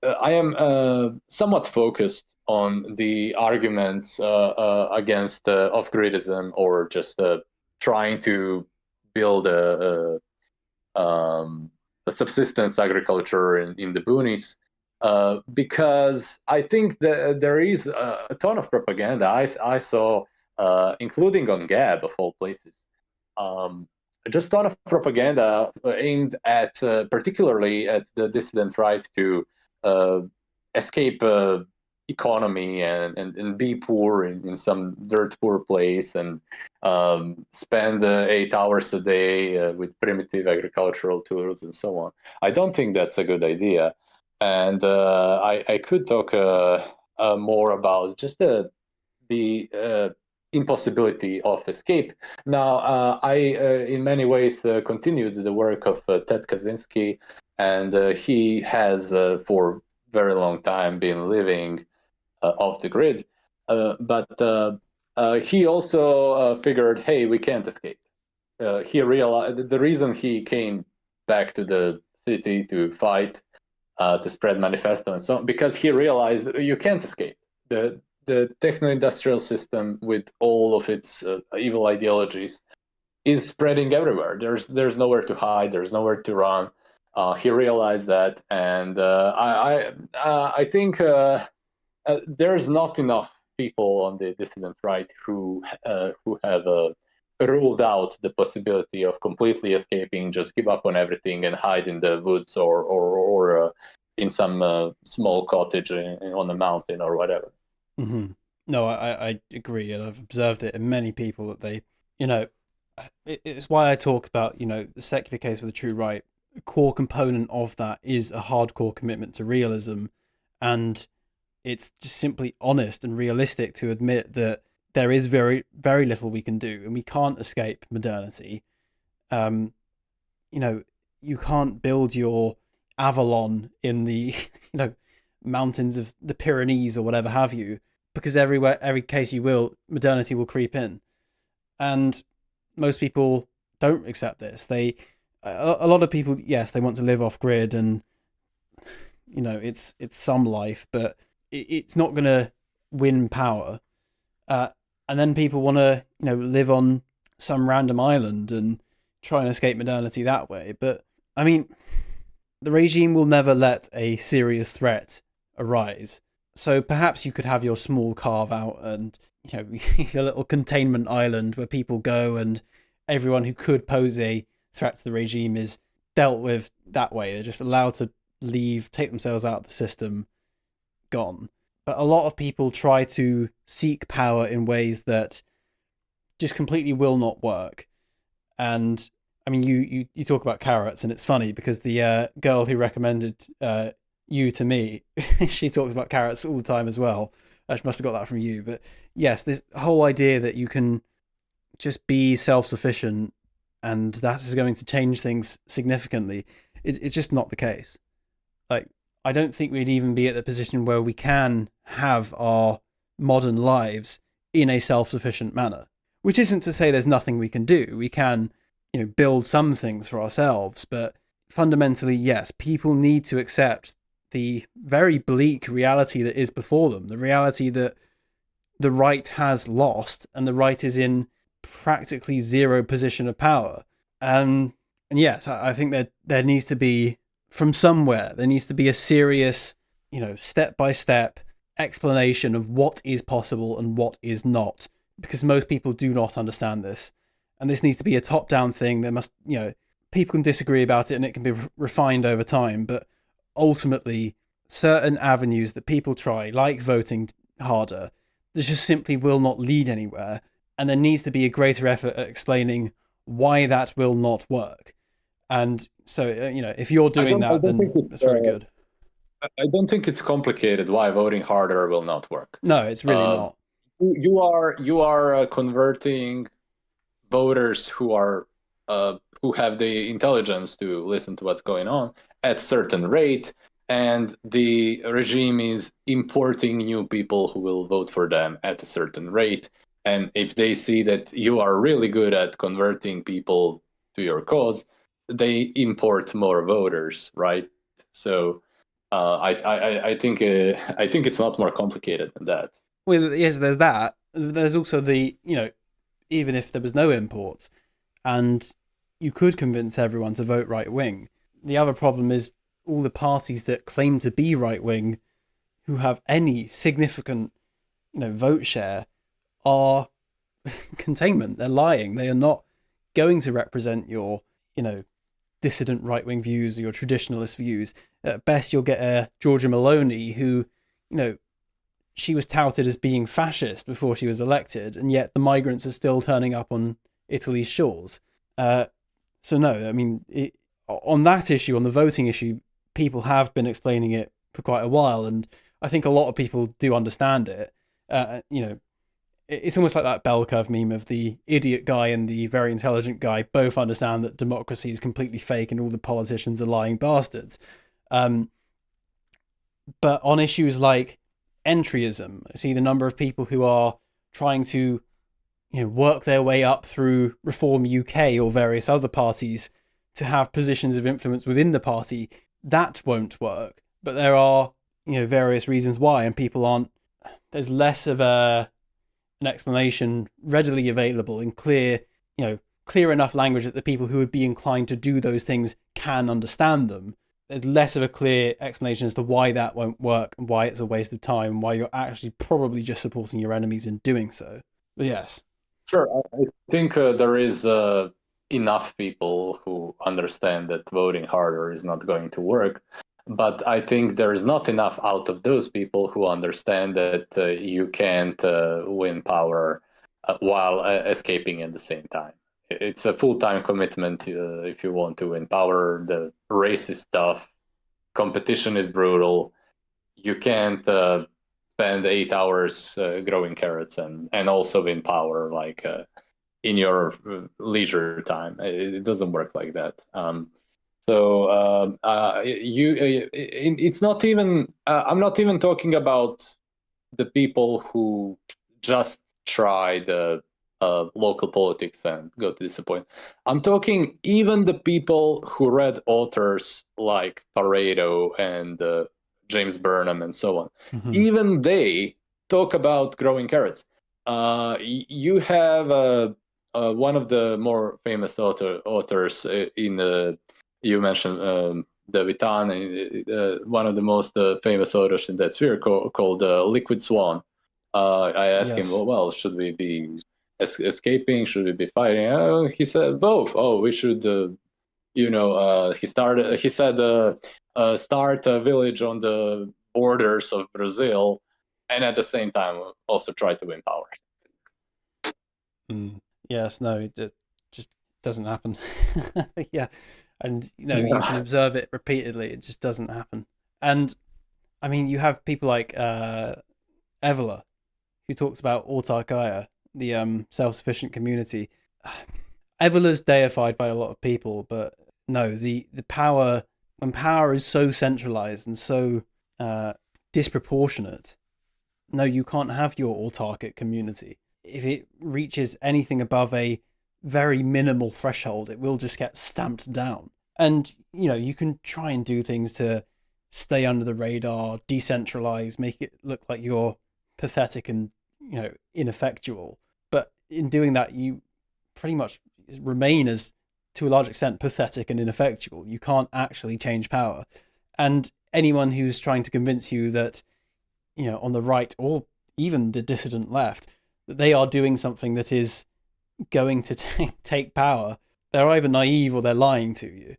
I am somewhat focused on the arguments against off-gridism, or just trying to build a subsistence agriculture in the boonies, because I think that there is a ton of propaganda I saw, including on Gab of all places. Um, just a ton of propaganda aimed at particularly at the dissident right to uh, escape economy and be poor in some dirt poor place, and spend 8 hours a day with primitive agricultural tools and so on. I don't think that's a good idea. And I could talk more about just the impossibility of escape. Now, I, in many ways, continued the work of Ted Kaczynski, and he has, for very long time, been living off the grid. But he also figured, hey, we can't escape. He realized the reason he came back to the city to fight, to spread manifesto and so on, because he realized you can't escape. The techno-industrial system, with all of its evil ideologies, is spreading everywhere. There's nowhere to hide. There's nowhere to run. He realized that, and I think there's not enough people on the dissident right who have ruled out the possibility of completely escaping, just give up on everything and hide in the woods, or in some small cottage on a mountain or whatever.
Mm-hmm. No, I agree, and I've observed it in many people that they, you know, it's why I talk about, the secular case for the true right. A core component of that is a hardcore commitment to realism, and it's just simply honest and realistic to admit that there is very, very little we can do, and we can't escape modernity. Um, you know, you can't build your Avalon in the, mountains of the Pyrenees or whatever have you, because every case you will, modernity will creep in, and most people don't accept this. A lot of people, yes, they want to live off grid, and it's some life, but it's not going to win power. Uh, and then people want to, live on some random island and try and escape modernity that way. But I mean, the regime will never let a serious threat arise. So perhaps you could have your small carve out and, your little containment island where people go, and everyone who could pose a threat to the regime is dealt with that way. They're just allowed to leave, take themselves out of the system, gone. But a lot of people try to seek power in ways that just completely will not work. And I mean, you talk about carrots, and it's funny because the girl who recommended you to me, she talks about carrots all the time as well. She must have got that from you. But yes, this whole idea that you can just be self-sufficient and that is going to change things significantly, it's just not the case. Like, I don't think we'd even be at the position where we can have our modern lives in a self-sufficient manner. Which isn't to say there's nothing we can do. We can, build some things for ourselves, but fundamentally, yes, people need to accept the very bleak reality that is before them, the reality that the right has lost and the right is in practically zero position of power. And yes, I think that there needs to be, from somewhere, there needs to be a serious, step by step explanation of what is possible and what is not, because most people do not understand this. And this needs to be a top down thing. There must, people can disagree about it and it can be refined over time, but ultimately, certain avenues that people try, like voting harder, this just simply will not lead anywhere. And there needs to be a greater effort at explaining why that will not work. And so, if you're doing that,
I don't
then
think it's
that's very good.
I don't think it's complicated why voting harder will not work.
No, it's really
Uh,
not.
you are converting voters who have the intelligence to listen to what's going on at certain rate, and the regime is importing new people who will vote for them at a certain rate. And if they see that you are really good at converting people to your cause, they import more voters, right? So I think it's not more complicated than that.
Well, yes, there's that. There's also the, even if there was no imports and you could convince everyone to vote right wing, the other problem is all the parties that claim to be right wing who have any significant, vote share are containment. They're lying. They are not going to represent your, you know, dissident right wing views or your traditionalist views. At best, you'll get a Georgia Maloney who, you know, she was touted as being fascist before she was elected, and yet the migrants are still turning up on Italy's shores. So no, I mean, on that issue, on the voting issue, people have been explaining it for quite a while, and I think a lot of people do understand it. It's almost like that bell curve meme of the idiot guy and the very intelligent guy both understand that democracy is completely fake and all the politicians are lying bastards. Um, but on issues like entryism, I see the number of people who are trying to, work their way up through Reform UK or various other parties to have positions of influence within the party. That won't work. But there are, various reasons why, and people aren't. There's less of an explanation readily available in clear enough language that the people who would be inclined to do those things can understand them. There's less of a clear explanation as to why that won't work and why it's a waste of time and why you're actually probably just supporting your enemies in doing so. But yes.
Sure, I think there is enough people who understand that voting harder is not going to work. But I think there's not enough out of those people who understand that you can't win power while escaping at the same time. It's a full-time commitment if you want to win power. The race is tough, competition is brutal. You can't spend 8 hours growing carrots and also win power like in your leisure time. It doesn't work like that. It's not even. I'm not even talking about the people who just try the local politics and go to disappoint. I'm talking even the people who read authors like Pareto and James Burnham and so on.
Mm-hmm.
Even they talk about growing carrots. You have one of the more famous authors in you mentioned Davitan, one of the most famous authors in that sphere called Liquid Swan. I asked him,
Yes.
well, should we be escaping? Should we be fighting? He said both. Oh, we should. He said, start a village on the borders of Brazil, and at the same time also try to win power.
Yes. No. It just doesn't happen. Yeah, and you can observe it repeatedly. It just doesn't happen. And I mean, you have people like Evola, who talks about autarkia, the self-sufficient community. Evola's deified by a lot of people, but no, the power, when power is so centralized and so disproportionate, no, you can't have your autarkic community. If it reaches anything above a very minimal threshold, it will just get stamped down. And you can try and do things to stay under the radar, decentralize, make it look like you're pathetic and ineffectual. But in doing that, you pretty much remain as, to a large extent, pathetic and ineffectual. You can't actually change power. And anyone who's trying to convince you that, on the right or even the dissident left, that they are doing something that is going to take power, they're either naive or they're lying to you.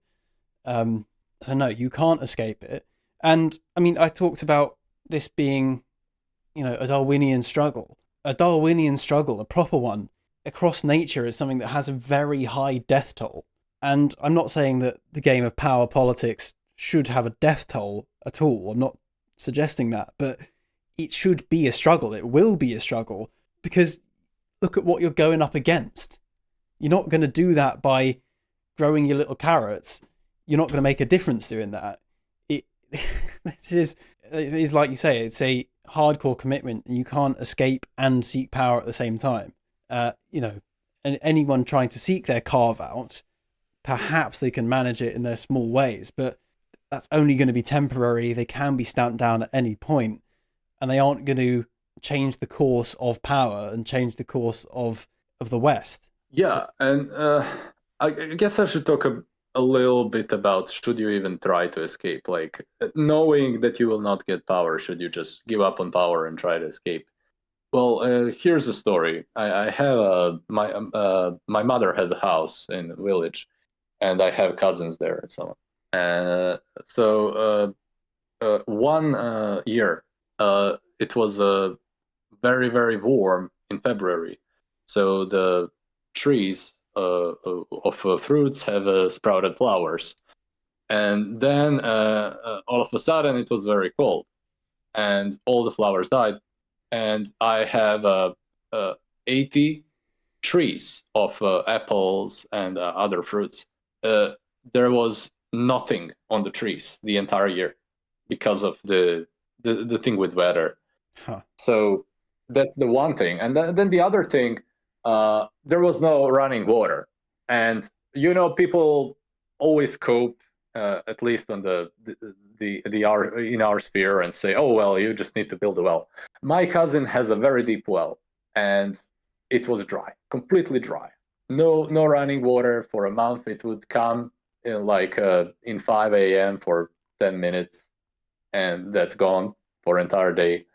So no, you can't escape it. And I mean, I talked about this being, a Darwinian struggle. A Darwinian struggle, a proper one, across nature is something that has a very high death toll. And I'm not saying that the game of power politics should have a death toll. at all. I'm not suggesting that, but it should be a struggle. It will be a struggle because look at what you're going up against. You're not going to do that by growing your little carrots. You're not going to make a difference doing that. It this is like you say, it's a hardcore commitment, and you can't escape and seek power at the same time. And anyone trying to seek their carve out, perhaps they can manage it in their small ways, but that's only going to be temporary. They can be stamped down at any point, and they aren't going to change the course of power and change the course of the West.
Yeah, and I guess I should talk a little bit about should you even try to escape? Like knowing that you will not get power, should you just give up on power and try to escape? Well, here's the story. I have my mother has a house in a village, and I have cousins there and so on. One year, it was very, very warm in February. So the trees of fruits have sprouted flowers. And then all of a sudden it was very cold and all the flowers died. And I have 80 trees of apples and other fruits. There was nothing on the trees the entire year because of the thing with weather.
Huh.
So that's the one thing. And then the other thing, there was no running water. And people always cope, at least on in our sphere, and say, oh well, you just need to build a well. My cousin has a very deep well, and it was dry, completely dry. No running water for a month. It would come in 5 a.m. for 10 minutes, and that's gone for an entire day.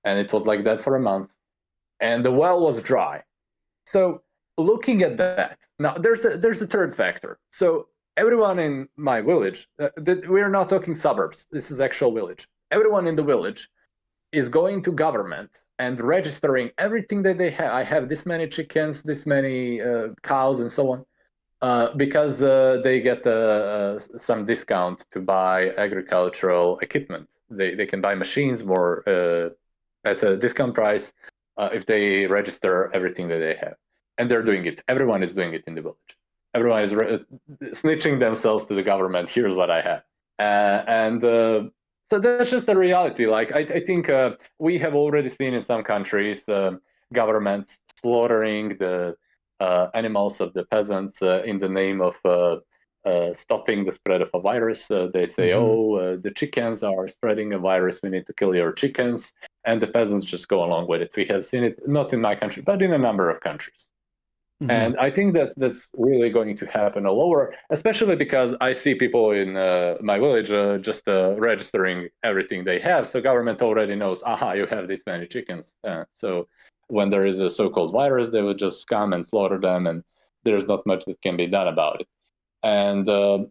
And it was like that for a month. And the well was dry. So looking at that, now there's a third factor. So everyone in my village, we're not talking suburbs. This is actual village. Everyone in the village is going to government and registering everything that they have. I have this many chickens, this many cows, and so on, because they get some discount to buy agricultural equipment. They can buy machines more at a discount price if they register everything that they have. And they're doing it. Everyone is doing it in the village. Everyone is snitching themselves to the government. Here's what I have. So that's just the reality. Like I think we have already seen in some countries governments slaughtering the animals of the peasants in the name of stopping the spread of a virus. They say, the chickens are spreading a virus. We need to kill your chickens. And the peasants just go along with it. We have seen it, not in my country, but in a number of countries. And I think that that's really going to happen all over, especially because I see people in my village just registering everything they have. So government already knows, you have this many chickens. So when there is a so-called virus, they would just come and slaughter them, and there's not much that can be done about it. And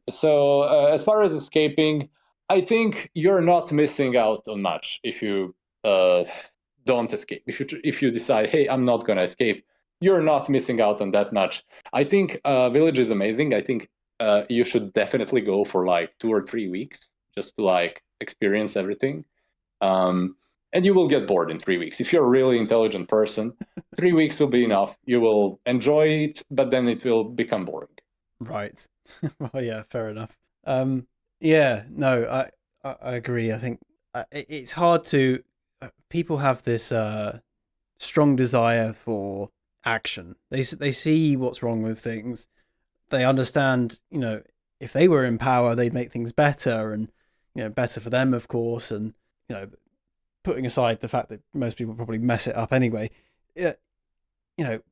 so as far as escaping, I think you're not missing out on much if you don't escape. If you decide, hey, I'm not going to escape, you're not missing out on that much. I think village is amazing. I think you should definitely go for like 2 or 3 weeks just to like experience everything. And you will get bored in 3 weeks. If you're a really intelligent person, 3 weeks will be enough. You will enjoy it, but then it will become boring.
Right. Well, yeah, fair enough. Yeah, no, I agree. I think it's hard to. People have this strong desire for action. They see what's wrong with things. They understand, if they were in power, they'd make things better, and better for them, of course. And putting aside the fact that most people probably mess it up anyway,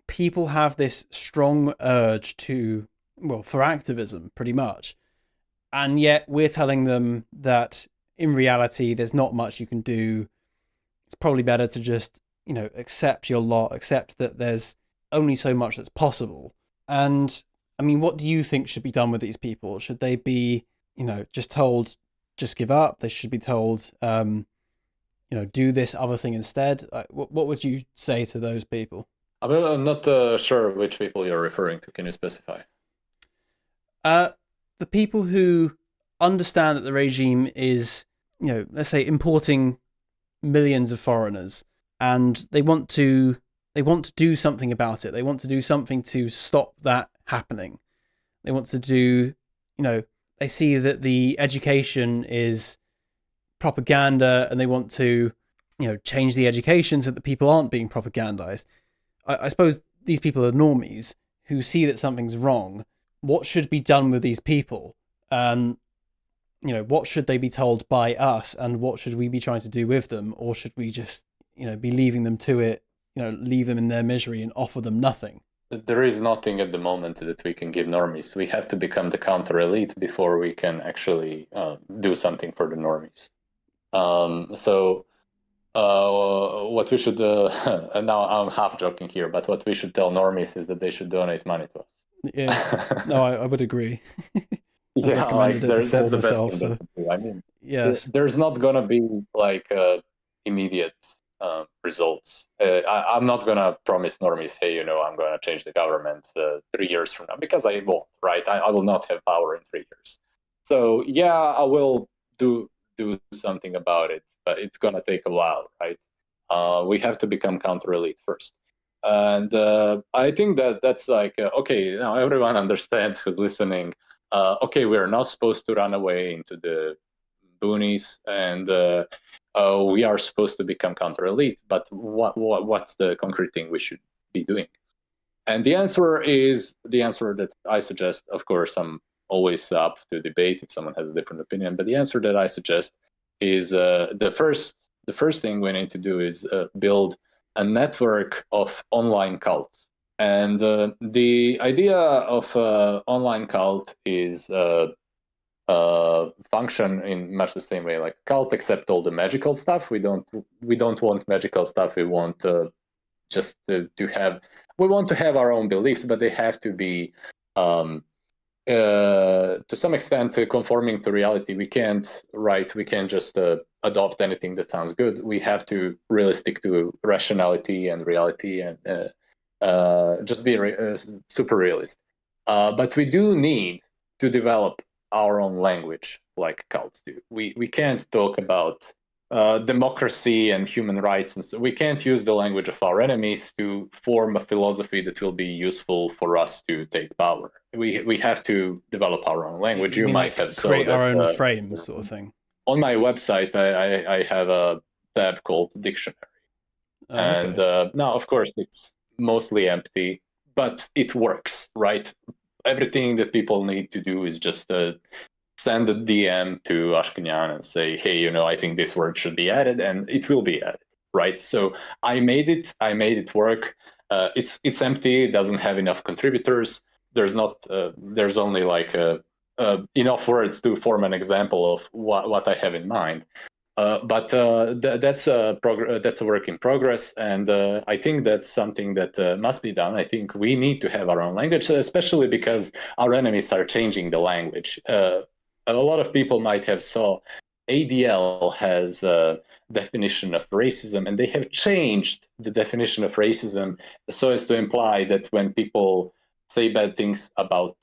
people have this strong urge for activism, pretty much. And yet we're telling them that in reality, there's not much you can do. It's probably better to just, accept your lot, accept that there's only so much that's possible. And I mean, what do you think should be done with these people? Should they be, just told, just give up? They should be told, do this other thing instead. What would you say to those people?
I'm not sure which people you're referring to. Can you specify?
The people who understand that the regime is let's say importing millions of foreigners, and they want to do something about it. They want to do something to stop that happening. They want to do, they see that the education is propaganda, and they want to, change the education so that people aren't being propagandized. I suppose these people are normies who see that something's wrong. What should be done with these people? And what should they be told by us, and what should we be trying to do with them? Or should we just, be leaving them to it, leave them in their misery and offer them nothing?
There is nothing at the moment that we can give normies. We have to become the counter elite before we can actually do something for the normies. So what we should, and now I'm half joking here, but what we should tell normies is that they should donate money to
Yeah,
us.
no, I would agree. I've
Yeah,
recommended
like
it
that's
before
the best
myself,
thing that
so
to do. I mean,
yes.
there's not gonna be like immediate results. I'm not gonna promise normies, hey, I'm gonna change the government 3 years from now, because I won't, right? I will not have power in 3 years. So yeah, I will do something about it, but it's gonna take a while, right? We have to become counter elite first. And I think that's like okay, now everyone understands who's listening. Okay, we're not supposed to run away into the boonies, and we are supposed to become counter elite. But what's the concrete thing we should be doing? And the answer is the answer that I suggest. Of course, I'm always up to debate if someone has a different opinion. But the answer that I suggest is the first thing we need to do is build a network of online cults. And the idea of online cult is function in much the same way like cult, except all the magical stuff. We don't want magical stuff. We want just to have. We want to have our own beliefs, but they have to be to some extent conforming to reality. We can't just adopt anything that sounds good. We have to really stick to rationality and reality, and just be super realist. But we do need to develop our own language like cults do. We can't talk about democracy and human rights, and so we can't use the language of our enemies to form a philosophy that will be useful for us to take power. We have to develop our own language.
You
You
mean
might
like
have saw
create our
that
own frame sort of thing?
on my website. I have a tab called dictionary,
Oh,
and
okay.
now of course it's mostly empty, but it works, right? Everything that people need to do is just send a DM to Ashkenyan and say, hey, I think this word should be added, and it will be added, right? So I made it work. It's empty. It doesn't have enough contributors. There's only like enough words to form an example of what I have in mind. But that's a work in progress, and I think that's something that must be done. I think we need to have our own language, especially because our enemies are changing the language. A lot of people might have saw ADL has a definition of racism, and they have changed the definition of racism so as to imply that when people say bad things about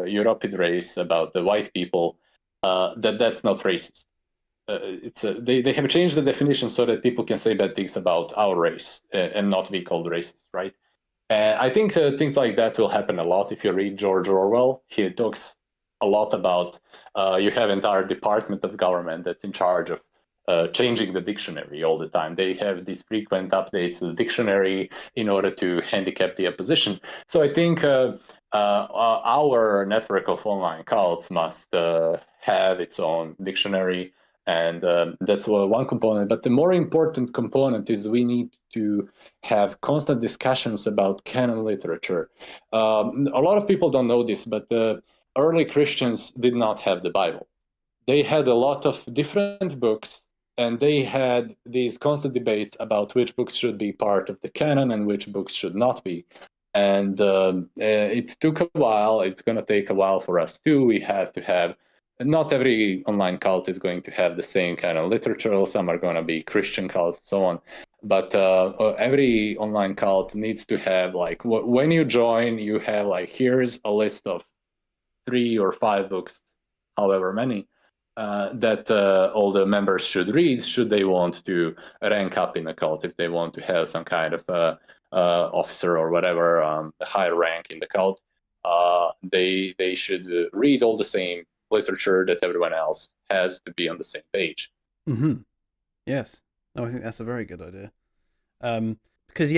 European race, about the white people, that's not racist. They have changed the definition so that people can say bad things about our race and not be called racist, right? I think things like that will happen a lot if you read George Orwell. He talks a lot about you have entire department of government that's in charge of changing the dictionary all the time. They have these frequent updates to the dictionary in order to handicap the opposition. So I think our network of online cults must have its own dictionary, and that's one component. But the more important component is we need to have constant discussions about canon literature. A lot of people don't know this, but the early Christians did not have the Bible. They had a lot of different books, and they had these constant debates about which books should be part of the canon and which books should not be. And it took a while. It's going to take a while for us too. We have to have. Not every online cult is going to have the same kind of literature. Some are going to be Christian cults, and so on. But every online cult needs to have like when you join, you have like here's a list of 3 or 5 books, however many, that all the members should read should they want to rank up in a cult, if they want to have some kind of officer or whatever, a higher rank in the cult. They should read all the same literature that everyone else has to be on the same page.
Mm-hmm. Yes. No, I think that's a very good idea. Because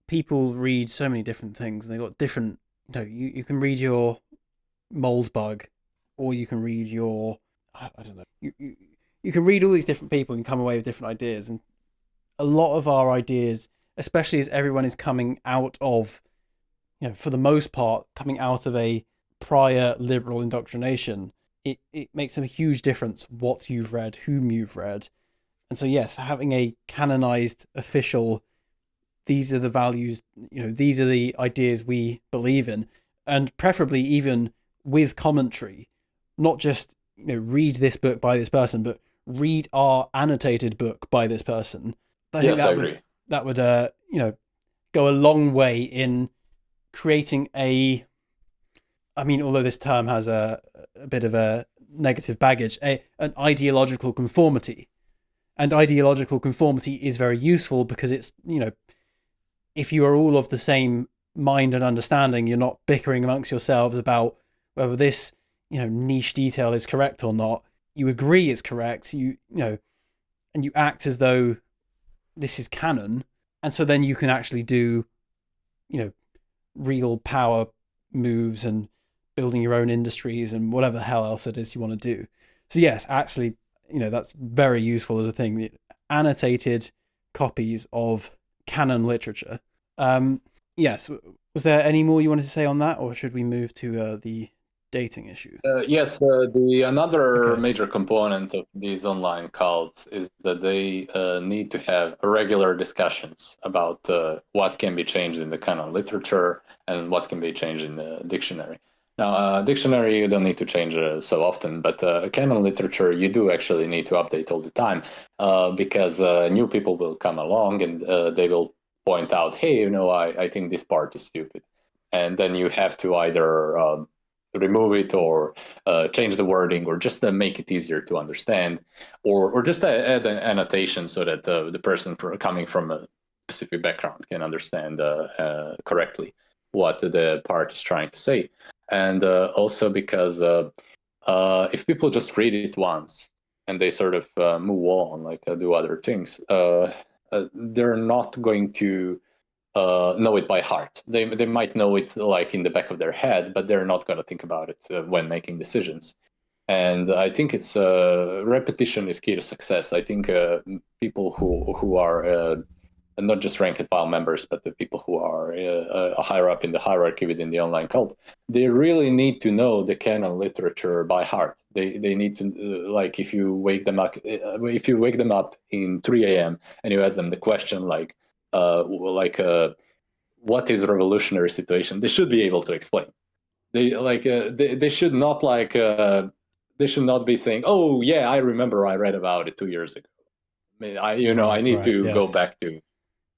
people read so many different things, and they've got different. You can read your mold bug, or you can read your I don't know. You can read all these different people and come away with different ideas, and a lot of our ideas, especially as everyone is coming out of, for the most part, coming out of a prior liberal indoctrination, it makes a huge difference what you've read, whom you've read. And so, yes, having a canonized official, these are the values, these are the ideas we believe in, and preferably even with commentary, not just, read this book by this person, but read our annotated book by this person. I think
Yes, I agree.
that would go a long way in creating although this term has a bit of a negative baggage, an ideological conformity. And ideological conformity is very useful because it's, if you are all of the same mind and understanding, you're not bickering amongst yourselves about whether this, niche detail is correct or not. You agree it's correct, and you act as though this is canon. And so then you can actually do, real power moves and building your own industries and whatever the hell else it is you want to do. So yes, actually, that's very useful as a thing. Annotated copies of canon literature. Yes. Was there any more you wanted to say on that, or should we move to the dating issue?
Yes, the another
Okay.
major component of these online cults is that they need to have regular discussions about what can be changed in the canon literature and what can be changed in the dictionary. Now, dictionary you don't need to change so often, but canon literature you do actually need to update all the time because new people will come along and they will point out, hey, I think this part is stupid. And then you have to either remove it or change the wording or just make it easier to understand or just add an annotation so that the person coming from a specific background can understand correctly what the part is trying to say. And also because if people just read it once and they sort of move on, like do other things, they're not going to know it by heart. They might know it like in the back of their head, but they're not going to think about it when making decisions. And I think it's repetition is key to success. I think people who are not just rank and file members, but the people who are higher up in the hierarchy within the online cult, they really need to know the canon literature by heart. They need to like if you wake them up in 3 a.m. and you ask them the question what is a revolutionary situation, they should be able to explain. They should not they should not be saying, oh yeah, I remember I read about it 2 years ago. I
Right.
need
Right.
to go
Yes.
back to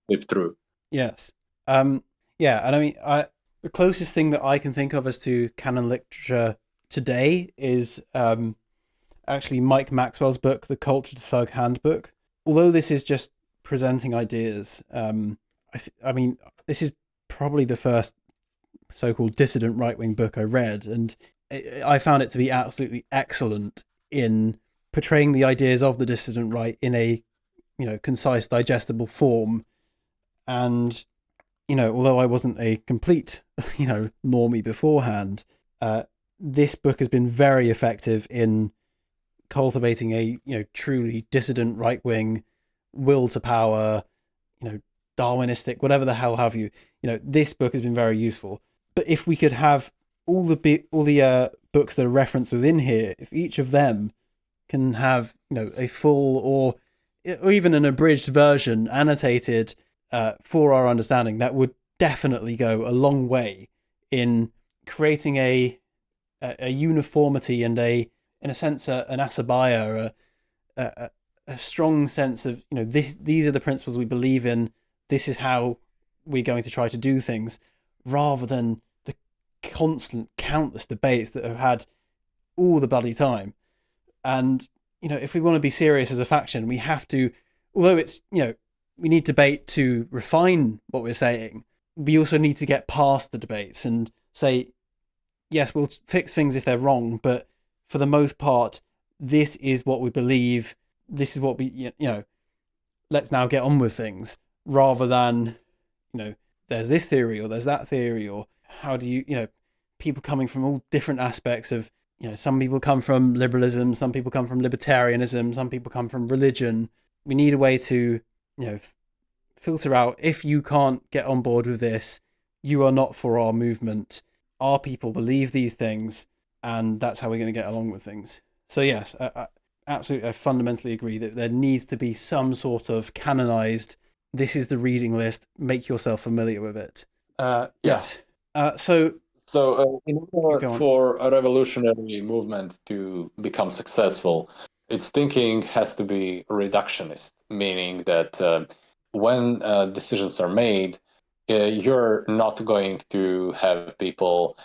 live through.
Yes. Yeah, and the closest thing that I can think of as to canon literature today is actually Mike Maxwell's book, The Cultured Thug Handbook. Although this is just presenting ideas, this is probably the first so-called dissident right-wing book I read, and I found it to be absolutely excellent in portraying the ideas of the dissident right in a concise, digestible form. And although I wasn't a complete normie beforehand, this book has been very effective in cultivating a truly dissident right wing will to power, Darwinistic, whatever the hell have you. This book has been very useful. But if we could have all the books that are referenced within here, if each of them can have a full or even an abridged version annotated for our understanding, that would definitely go a long way in creating a uniformity and in a sense an asabaya, a strong sense of these are the principles we believe in. This is how we're going to try to do things, rather than the constant countless debates that have had all the bloody time. And, if we want to be serious as a faction, we have to, although it's, we need debate to refine what we're saying, we also need to get past the debates and say, yes, we'll fix things if they're wrong, but for the most part, this is what we believe. This is what we, let's now get on with things, rather than, there's this theory or there's that theory, or how do you, people coming from all different aspects of, some people come from liberalism, some people come from libertarianism, some people come from religion. We need a way to, filter out, if you can't get on board with this, you are not for our movement. Our people believe these things, and that's how we're going to get along with things. So yes, I fundamentally agree that there needs to be some sort of canonized, this is the reading list, make yourself familiar with it. Yes.
So, in order for a revolutionary movement to become successful, its thinking has to be reductionist, meaning that when decisions are made, you're not going to have people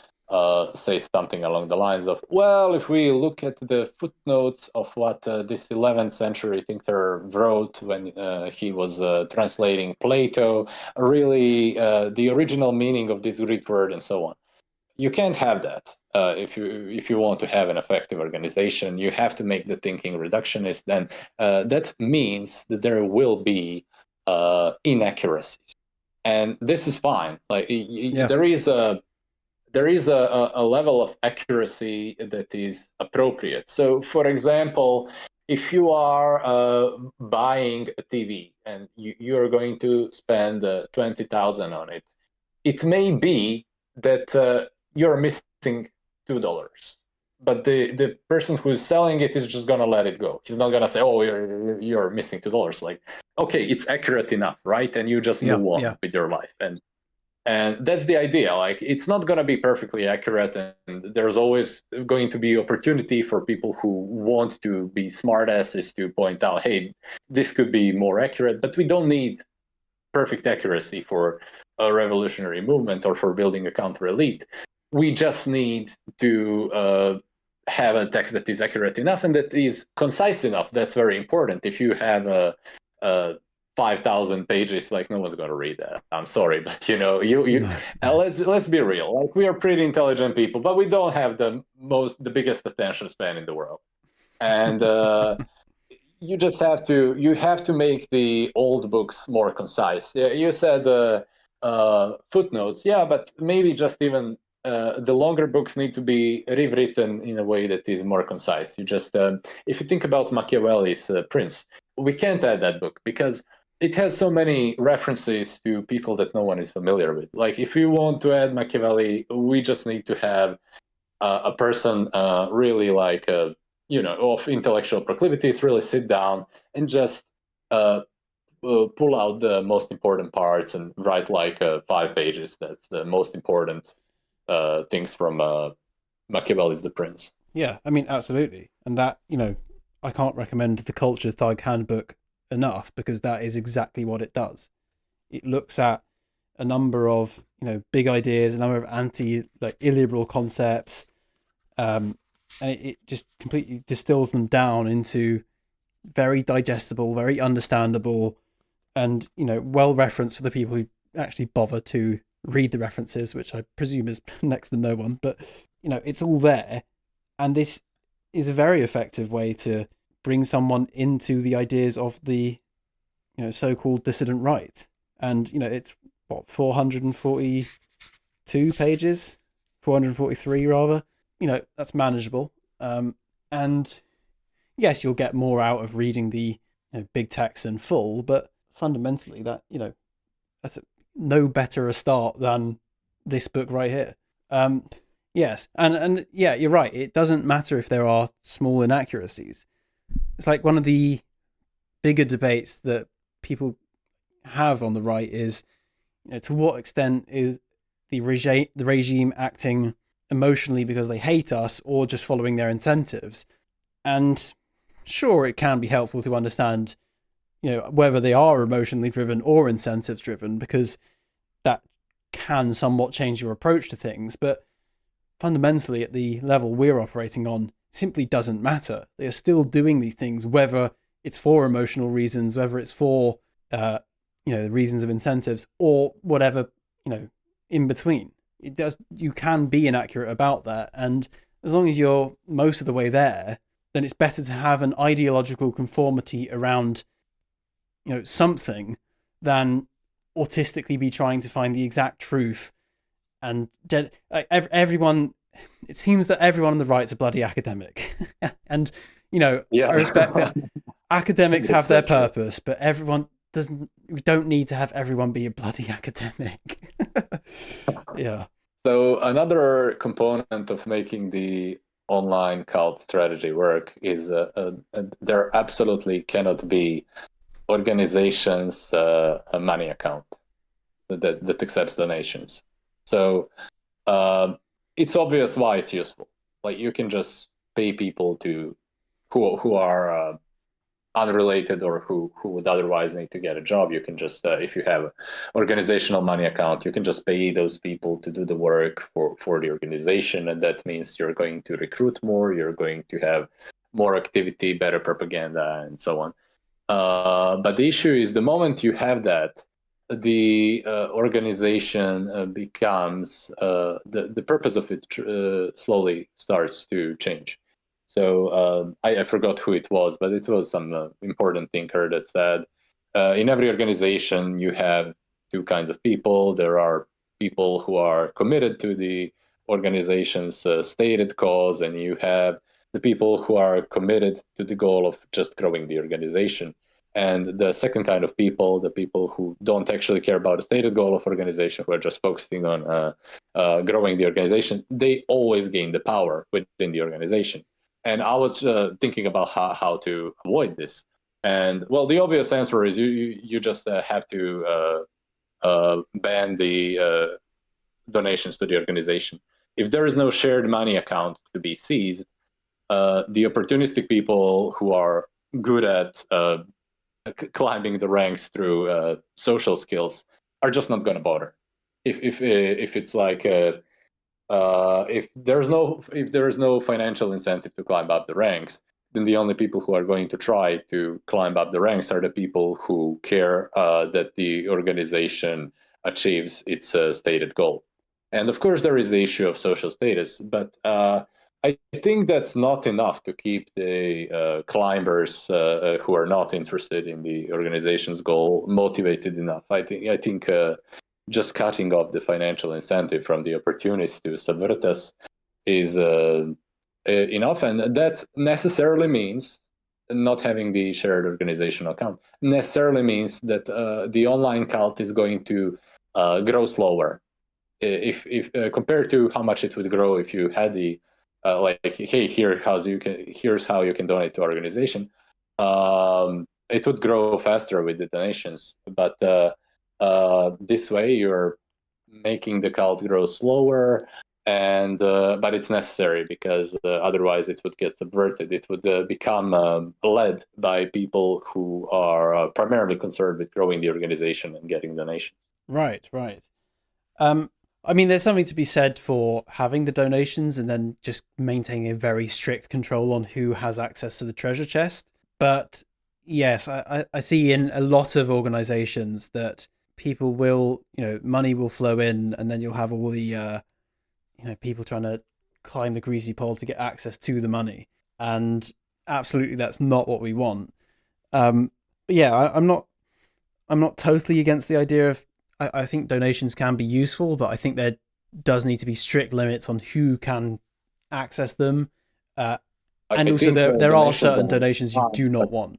say something along the lines of, well, if we look at the footnotes of what this 11th century thinker wrote when he was translating Plato, really the original meaning of this Greek word and so on. You can't have that. If you want to have an effective organization, you have to make the thinking reductionist. Then that means that there will be inaccuracies, and this is fine. Like there is a level of accuracy that is appropriate. So, for example, if you are buying a TV and you are going to spend 20,000 on it, it may be that you're missing $2, but the person who's selling it is just gonna let it go. He's not gonna say, "Oh, you're missing $2." Like, okay, it's accurate enough, right? And you just move on with your life, and that's the idea. Like, it's not gonna be perfectly accurate, and there's always going to be opportunity for people who want to be smartasses to point out, "Hey, this could be more accurate," but we don't need perfect accuracy for a revolutionary movement or for building a counter elite. We just need to have a text that is accurate enough and that is concise enough. That's very important. If you have a 5,000 pages, like, no one's going to read that. I'm sorry, but let's be real. Like, we are pretty intelligent people, but we don't have the biggest attention span in the world. And you just have to make the old books more concise. You said footnotes, yeah, but maybe just even the longer books need to be rewritten in a way that is more concise. You just if you think about Machiavelli's Prince, we can't add that book because it has so many references to people that no one is familiar with. Like, if you want to add Machiavelli, we just need to have a person really like of intellectual proclivities really sit down and just pull out the most important parts and write like 5 pages. That's the most important things from Machiavelli's The Prince.
Yeah, I mean, absolutely. And that, I can't recommend the Culture Thug Handbook enough, because that is exactly what it does. It looks at a number of, big ideas, a number of illiberal concepts, and it just completely distills them down into very digestible, very understandable, and well referenced for the people who actually bother to read the references, which I presume is next to no one. But it's all there, and this is a very effective way to bring someone into the ideas of the so-called dissident right. And it's what, 442 pages, 443 rather. That's manageable. And yes, you'll get more out of reading the big text in full, but fundamentally that that's no better a start than this book right here. Yes, and yeah, you're right. It doesn't matter if there are small inaccuracies. It's like one of the bigger debates that people have on the right is, to what extent is the regime acting emotionally because they hate us, or just following their incentives? And sure, it can be helpful to understand, whether they are emotionally driven or incentives driven, because that can somewhat change your approach to things. But fundamentally, at the level we're operating on, simply doesn't matter. They are still doing these things, whether it's for emotional reasons, whether it's for reasons of incentives, or whatever, in between. It does. You can be inaccurate about that, and as long as you're most of the way there, then it's better to have an ideological conformity around, something, than autistically be trying to find the exact truth. And everyone, it seems that everyone on the right's a bloody academic, and I
Yeah.
respect that academics have
That's
their
true.
purpose, but everyone doesn't. We don't need to have everyone be a bloody academic. Yeah.
So another component of making the online cult strategy work is there absolutely cannot be organizations a money account that accepts donations. So it's obvious why it's useful. Like you can just pay people to who are unrelated or who would otherwise need to get a job. You can just if you have an organizational money account, you can just pay those people to do the work for the organization, and that means you're going to recruit more, you're going to have more activity, better propaganda, and so on. But the issue is the moment you have that, the organization becomes the purpose of it slowly starts to change. So I forgot who it was, but it was some important thinker that said in every organization you have two kinds of people. There are people who are committed to the organization's stated cause, and you have the people who are committed to the goal of just growing the organization. And the second kind of people, the people who don't actually care about the stated goal of organization, who are just focusing on growing the organization, they always gain the power within the organization. And I was thinking about how to avoid this. And well, the obvious answer is you just have to ban the donations to the organization. If there is no shared money account to be seized, the opportunistic people who are good at climbing the ranks through social skills are just not going to bother. If it's like if there is no financial incentive to climb up the ranks, then the only people who are going to try to climb up the ranks are the people who care that the organization achieves its stated goal. And of course, there is the issue of social status, but I think that's not enough to keep the climbers who are not interested in the organization's goal motivated enough. I think just cutting off the financial incentive from the opportunists to subvert us is enough, and that necessarily means not having the shared organizational account necessarily means that the online cult is going to grow slower if compared to how much it would grow if you had the like, hey, here's how you can donate to our organization. It would grow faster with the donations, but this way you're making the cult grow slower, and but it's necessary because otherwise it would get subverted. It would become led by people who are primarily concerned with growing the organization and getting donations.
Right. Right. Um, I mean, there's something to be said for having the donations and then just maintaining a very strict control on who has access to the treasure chest. But yes, I see in a lot of organizations that people will, money will flow in, and then you'll have all the, people trying to climb the greasy pole to get access to the money. And absolutely, that's not what we want. But yeah, I'm not totally against the idea of. I think donations can be useful, but I think there does need to be strict limits on who can access them, and
I
also
think
there are
donations
certain
are
donations you
fine,
do
but
not want.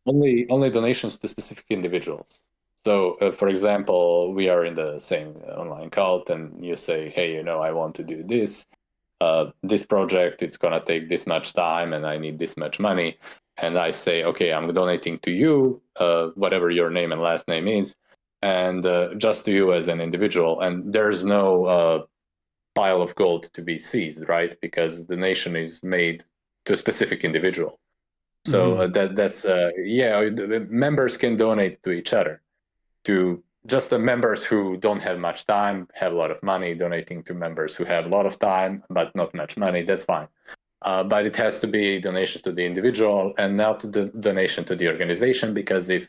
only donations to specific individuals. So, for example, we are in the same online cult, and you say, "Hey, I want to do this. This project. It's gonna take this much time, and I need this much money." And I say, "Okay, I'm donating to you, whatever your name and last name is, and just to you as an individual." And there's no pile of gold to be seized, right? Because the nation is made to a specific individual. So
Mm-hmm.
that's yeah, the members can donate to each other. To just the members who don't have much time, have a lot of money, donating to members who have a lot of time but not much money. That's fine. but it has to be donations to the individual and not the donation to the organization, because if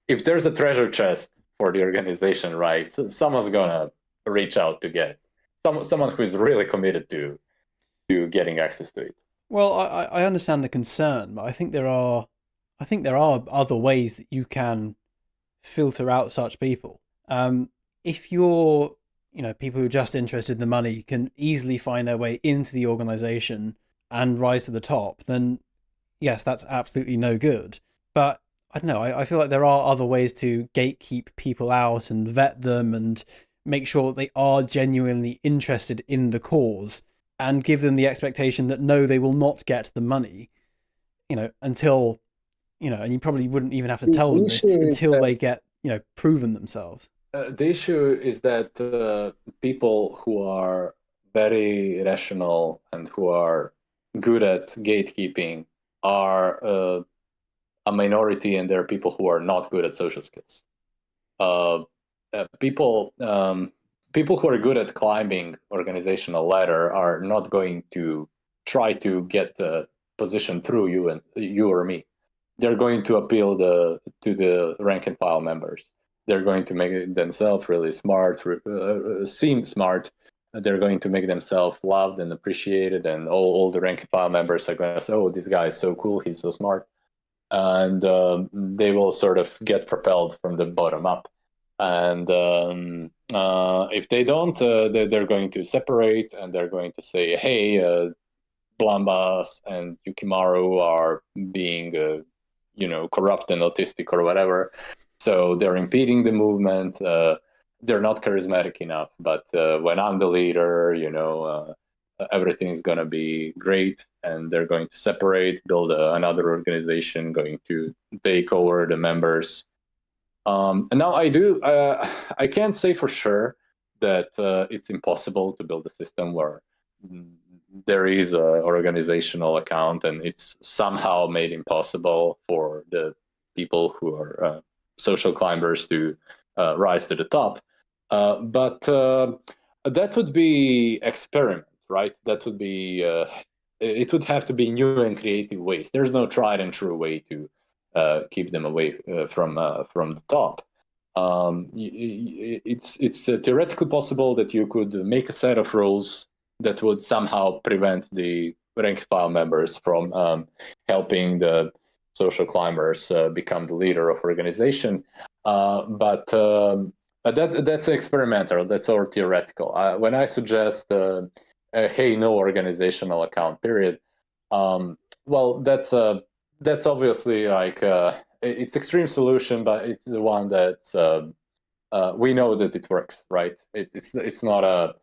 there's a treasure chest for the organization, right, someone's gonna reach out to get it. Someone who is really committed to getting access to it.
Well, I understand the concern, but I think there are other ways that you can filter out such people. If you're, people who are just interested in the money can easily find their way into the organization and rise to the top, then yes, that's absolutely no good. But I don't know. I feel like there are other ways to gatekeep people out and vet them and make sure that they are genuinely interested in the cause and give them the expectation that no, they will not get the money, until, and you probably wouldn't even have to tell
The
them this
issue is
until they
that
get, proven themselves.
people who are very rational and who are good at gatekeeping are a minority, and there are people who are not good at social skills. Uh, people who are good at climbing organizational ladder are not going to try to get a position through you or me. They're going to appeal to the rank and file members. They're going to make themselves really smart, seem smart. They're going to make themselves loved and appreciated, and all the rank and file members are going to say, "Oh, this guy is so cool. He's so smart," and they will sort of get propelled from the bottom up. And if they don't, they're going to separate, and they're going to say, "Hey, Blambas and Yuukimaru are being, corrupt and autistic or whatever. So they're impeding the movement. They're not charismatic enough. But when I'm the leader, everything is going to be great." And they're going to separate, build another organization, going to take over the members. And now I can't say for sure that it's impossible to build a system where there is an organizational account and it's somehow made impossible for the people who are social climbers to rise to the top. But that would be experiment, right? That would be it would have to be new and creative ways. There's no tried and true way to keep them away from the top. It's theoretically possible that you could make a set of rules that would somehow prevent the rank file members from helping the social climbers become the leader of organization. But that's experimental. That's all theoretical. When I suggest, hey, no organizational account, period. Well, that's obviously like it's extreme solution, but it's the one that's we know that it works, right? It's not a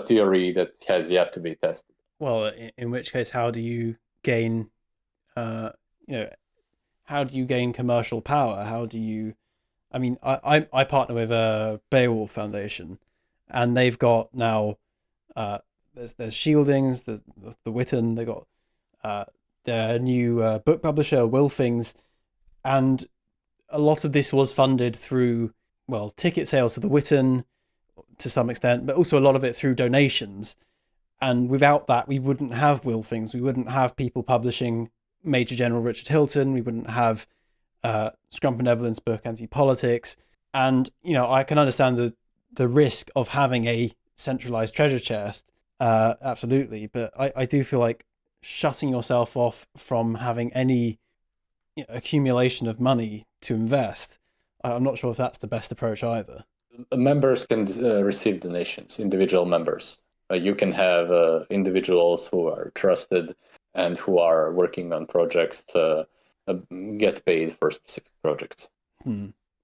theory that has yet to be tested.
Well, in which case, how do you gain, uh, you know, how do you gain commercial power? How do you? I mean, I partner with a Beowulf Foundation, and they've got now, there's Shieldings, the Witten, they got their new book publisher, Wilfings, and a lot of this was funded through, well, ticket sales to the Witten to some extent, but also a lot of it through donations. And without that, we wouldn't have Wilfings. We wouldn't have people publishing Major General Richard Hilton. We wouldn't have Scrum Benevolence book, Anti-Politics. And, I can understand the risk of having a centralized treasure chest, absolutely. But I do feel like shutting yourself off from having any accumulation of money to invest, I'm not sure if that's the best approach either.
Members can receive donations, individual members. You can have individuals who are trusted and who are working on projects to get paid for specific projects.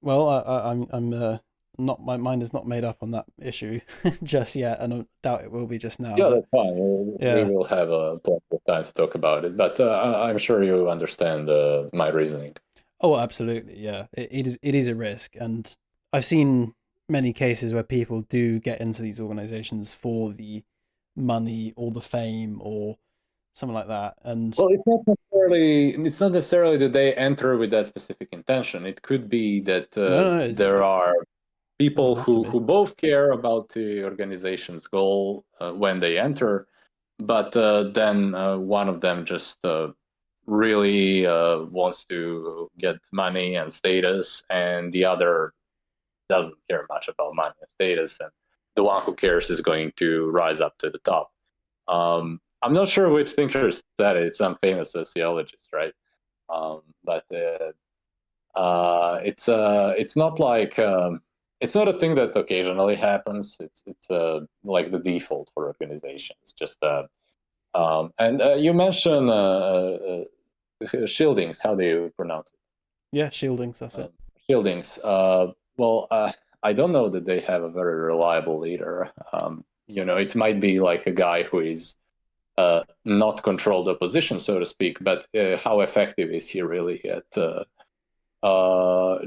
Well, I'm not, my mind is not made up on that issue just yet, and I doubt it will be just now.
Yeah,
But
that's fine. We
yeah,
will have plenty of time to talk about it, but I'm sure you understand my reasoning.
oh, absolutely, yeah. It is a risk, and I've seen many cases where people do get into these organizations for the money or the fame or something like that, and
Well, it's not necessarily that they enter with that specific intention. It could be that
no, no,
there are
doesn't
people
have to
who
be.
both care about the organization's goal when they enter, but then one of them just really wants to get money and status, and the other doesn't care much about money and status, and the one who cares is going to rise up to the top. I'm not sure which thinker said it. It's some famous sociologist, right? But it's not like it's not a thing that occasionally happens. It's like the default for organizations. Just and you mentioned shieldings. How do you pronounce it?
Yeah, shieldings, that's it.
Um, Shieldings. Well, I don't know that they have a very reliable leader. It might be like a guy who is not controlled opposition, so to speak, but how effective is he really at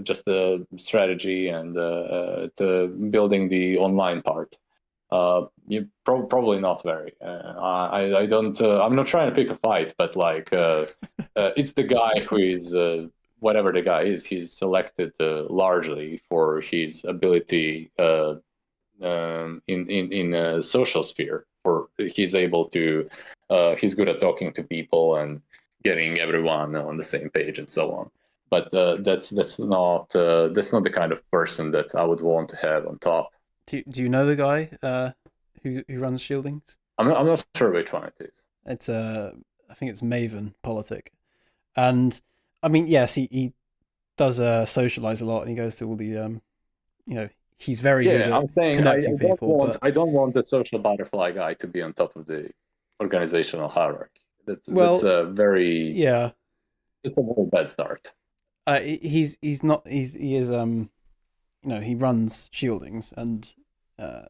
just the strategy and the building the online part? Probably not very. I don't. I'm not trying to pick a fight, but like it's the guy who is whatever the guy is. He's selected largely for his ability in a social sphere. For he's able to. He's good at talking to people and getting everyone on the same page and so on. But that's not the kind of person that I would want to have on top.
Do you know the guy who runs shieldings?
I'm not sure which one it is.
It's I think it's Maven Politic, and I mean, yes, he does socialize a lot, and he goes to all the you know, he's very good
Yeah,
at
I'm saying I
connecting
don't
people,
want
but
I don't want the social butterfly guy to be on top of the organizational hierarchy. That's
well,
a very
yeah,
it's a very bad start.
he's not he is he runs shieldings, and uh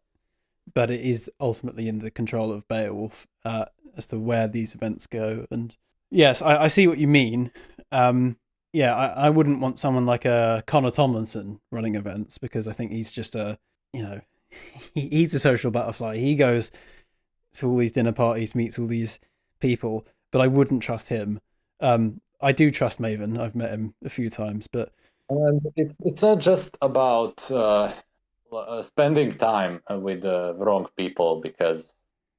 but it is ultimately in the control of Beowulf as to where these events go. And yes, I see what you mean. Yeah, I wouldn't want someone like a Connor Tomlinson running events, because I think he's just you know, he's a social butterfly. He goes to all these dinner parties, meets all these people, but I wouldn't trust him. I do trust Maven. I've met him a few times, but
And it's not just about spending time with the wrong people because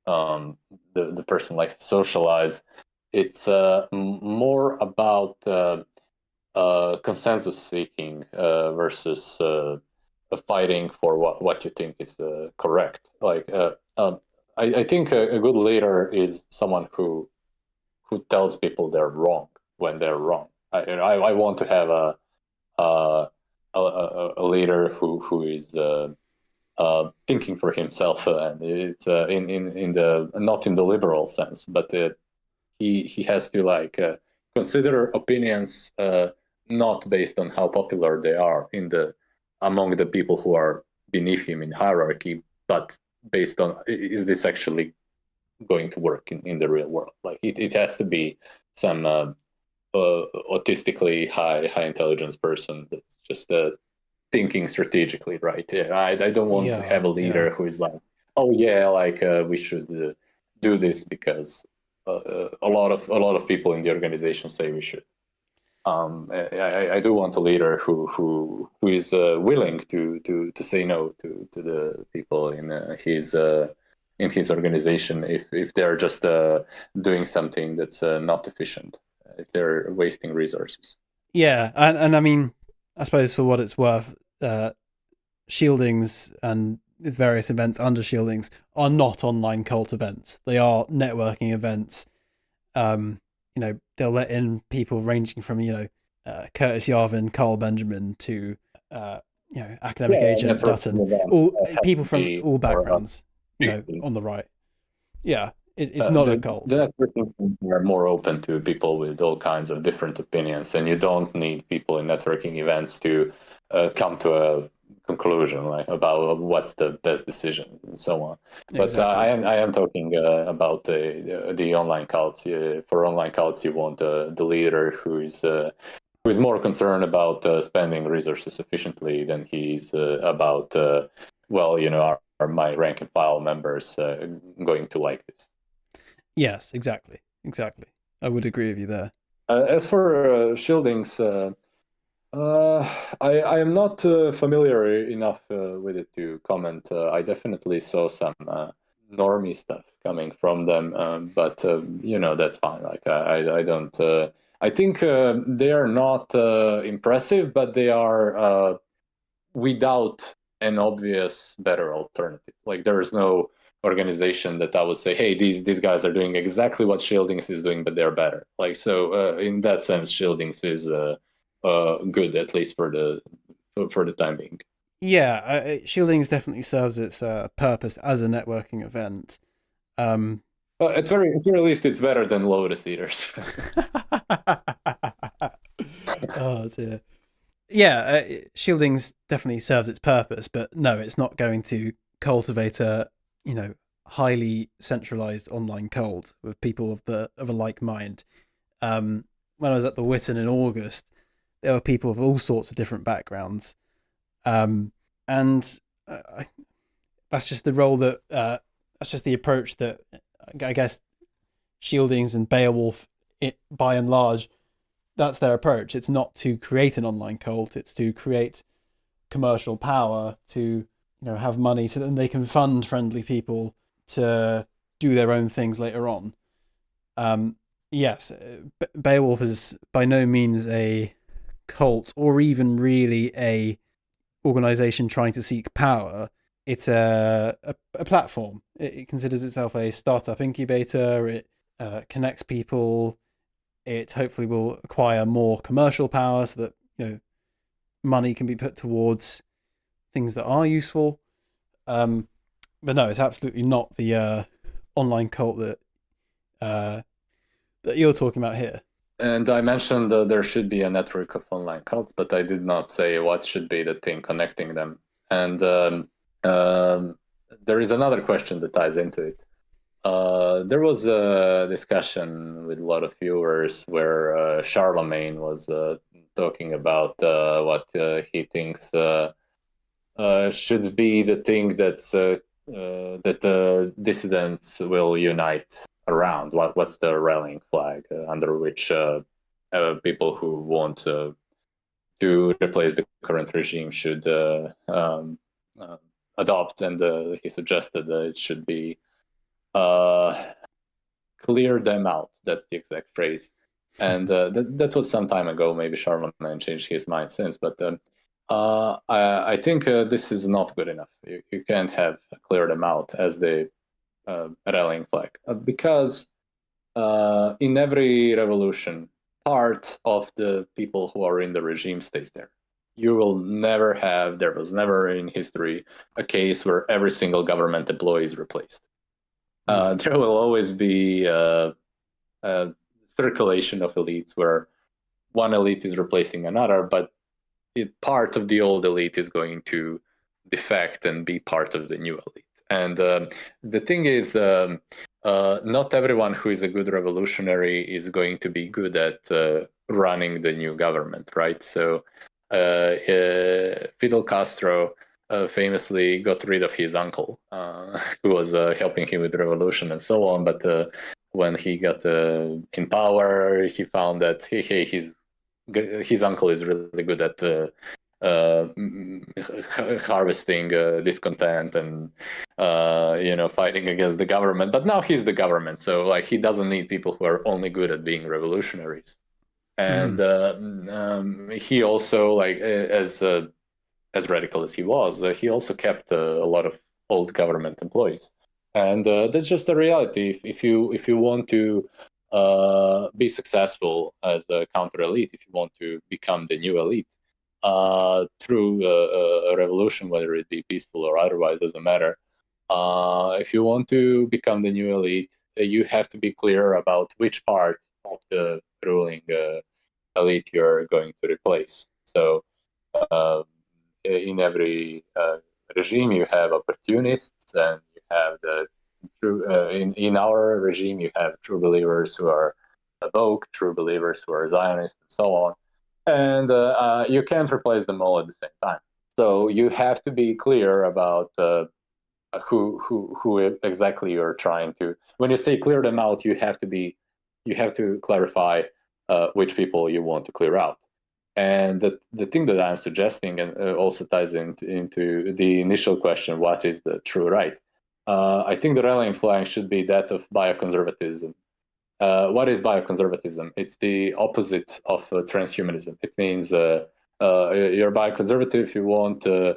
the person likes to socialize. It's more about consensus seeking versus fighting for what you think is correct. Like I think a good leader is someone who tells people they're wrong when they're wrong. I want to have uh, a leader who is thinking for himself, and it's in the not in the liberal sense, but he has to like consider opinions not based on how popular they are in the among the people who are beneath him in hierarchy, but based on is this actually going to work in the real world? Like it has to be some autistically high intelligence person that's just thinking strategically, right? Yeah, I don't want to
yeah,
have a
yeah,
leader who is like, oh yeah, like we should do this because a lot of people in the organization say we should. I do want a leader who is willing to say no to the people in his organization if they're just doing something that's not efficient, if they're wasting resources.
yeah. And I mean, I suppose for what it's worth, shieldings and various events under shieldings are not online cult events. They are networking events. They'll let in people ranging from Curtis Yarvin, Carl Benjamin to academic
Yeah,
agent
networking
Dutton,
events
all
have
people
to
from
be
all
for
backgrounds.
big
On
things.
the right. Yeah, it's not a cult.
The networking things are more open to people with all kinds of different opinions, and you don't need people in networking events to come to a conclusion like about what's the best decision and so on. But I
Exactly.
am I am talking about the online cults. For online cults, you want the leader who is more concerned about spending resources efficiently than he's about well, are my rank and file members going to like this?
Yes, exactly, exactly. I would agree with you there.
As for shieldings, I am not familiar enough with it to comment. I definitely saw some. normie stuff coming from them, but that's fine. Like I don't. I think they are not impressive, but they are without an obvious better alternative. Like there is no organization that I would say, hey, these guys are doing exactly what Shieldings is doing, but they're better. Like so, in that sense, Shieldings is good, at least for the time being.
Yeah, Shieldings definitely serves its purpose as a networking event. Um,
At very least, it's better than Lotus Eaters.
oh dear. Yeah, Shieldings definitely serves its purpose, but no, it's not going to cultivate a highly centralized online cult with people of a like mind. When I was at the Witten in August, there were people of all sorts of different backgrounds, and that's just the role that that's just the approach that I guess Shieldings and Beowulf, by and large, that's their approach. It's not to create an online cult; it's to create commercial power to have money so that they can fund friendly people to do their own things later on. Um, yes, Beowulf is by no means a cult or even really a organization trying to seek power. It's a platform. It considers itself a startup incubator. It connects people. It hopefully will acquire more commercial power so that money can be put towards things that are useful. Um, but no, it's absolutely not the online cult uh, that you're talking about here.
And I mentioned there should be a network of online cults, but I did not say what should be the thing connecting them. And um, there is another question that ties into it. There was a discussion with a lot of viewers where Charlemagne was talking about what he thinks should be the thing that the dissidents will unite around. What's the rallying flag under which people who want to replace the current regime should uh, adopt? And he suggested that it should be uh, clear them out. That's the exact phrase. And that was some time ago. Maybe Charlemagne changed his mind since, but I think this is not good enough. You can't have clear them out as the rallying flag because in every revolution, part of the people who are in the regime stays there. You will never have, there was never in history a case where every single government employee is replaced.
No.
There will always be a circulation of elites where one elite is replacing another, but part of the old elite is going to defect and be part of the new elite. And the thing is, not everyone who is a good revolutionary is going to be good at running the new government, right? So Fidel Castro famously got rid of his uncle, who was helping him with the revolution and so on. But when he got in power, he found that his uncle is really good at uh, harvesting discontent and fighting against the government. But now he's the government, so like he doesn't need people who are only good at being revolutionaries. And
Mm.
he also as radical as he was, he also kept a lot of old government employees, and that's just the reality. If you want to be successful as a counter elite, if you want to become the new elite through a revolution, whether it be peaceful or otherwise, doesn't matter. If you want to become the new elite, you have to be clear about which part of the ruling elite you're going to replace. So uh, in every regime you have opportunists, and you have the true in our regime you have true believers who are woke, true believers who are Zionists, and so on. And you can't replace them all at the same time. So you have to be clear about who exactly you're trying to. When you say clear them out, you have to clarify which people you want to clear out. And the thing that I'm suggesting, and also ties into the initial question, what is the true right? I think the rallying flag should be that of bioconservatism. What is bioconservatism? It's the opposite of transhumanism. It means you're bioconservative if you want uh,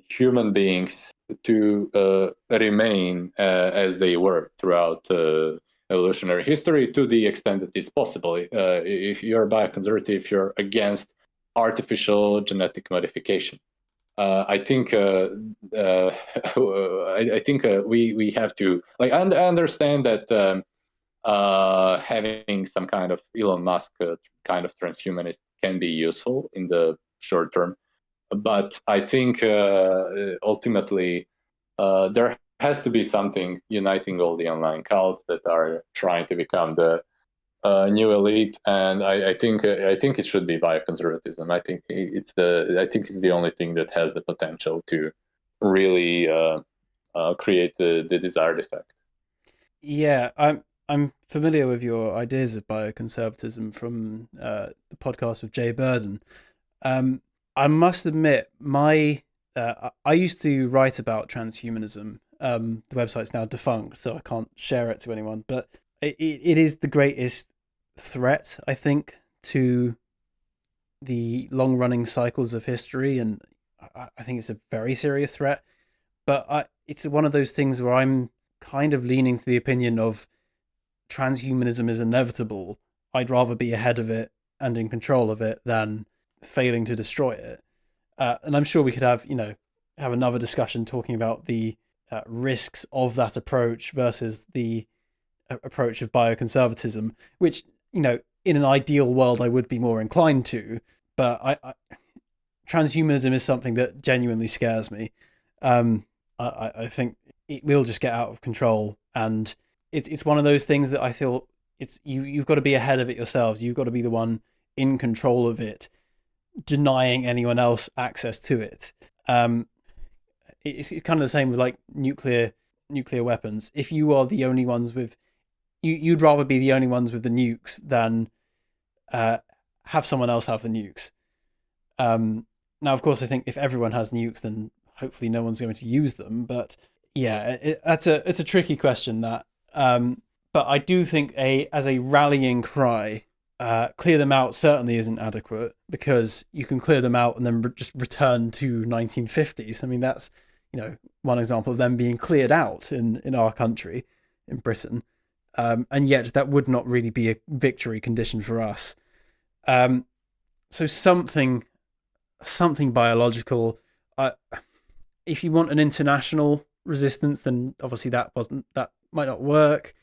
human beings to remain as they were throughout evolutionary history to the extent that is possible. If you're bioconservative, you're against artificial genetic modification. I think I think we have to like I understand that having some kind of Elon Musk kind of transhumanist can be useful in the short term, but I think ultimately there has to be something uniting all the online cults that are trying to become the new elite, and I think it should be bioconservatism. I think it's the only thing that has the potential to really create the desired effect.
Yeah, I'm familiar with your ideas of bioconservatism from the podcast with Jay Burden. Um, I must admit, I used to write about transhumanism. The website's now defunct, so I can't share it to anyone. But it is the greatest threat, I think, to the long running cycles of history, and I think it's a very serious threat. But it's one of those things where I'm kind of leaning to the opinion of transhumanism is inevitable. I'd rather be ahead of it and in control of it than failing to destroy it. And I'm sure we could have, have another discussion talking about the risks of that approach versus the approach of bioconservatism, which, in an ideal world, I would be more inclined to. But transhumanism is something that genuinely scares me. I think it will just get out of control, and it's one of those things that I feel you've got to be ahead of it yourselves. You've got to be the one in control of it, denying anyone else access to it. It's kind of the same with like nuclear weapons. If you are the only ones with you'd rather be the only ones with the nukes than have someone else have the nukes. Now, of course, I think if everyone has nukes, then hopefully no one's going to use them. But yeah, it's a tricky question that. But I do think as a rallying cry, clear them out certainly isn't adequate, because you can clear them out and then just return to 1950s. I mean, that's one example of them being cleared out in our country, in Britain, and yet that would not really be a victory condition for us. So something biological. If you want an international resistance, then obviously that might not work.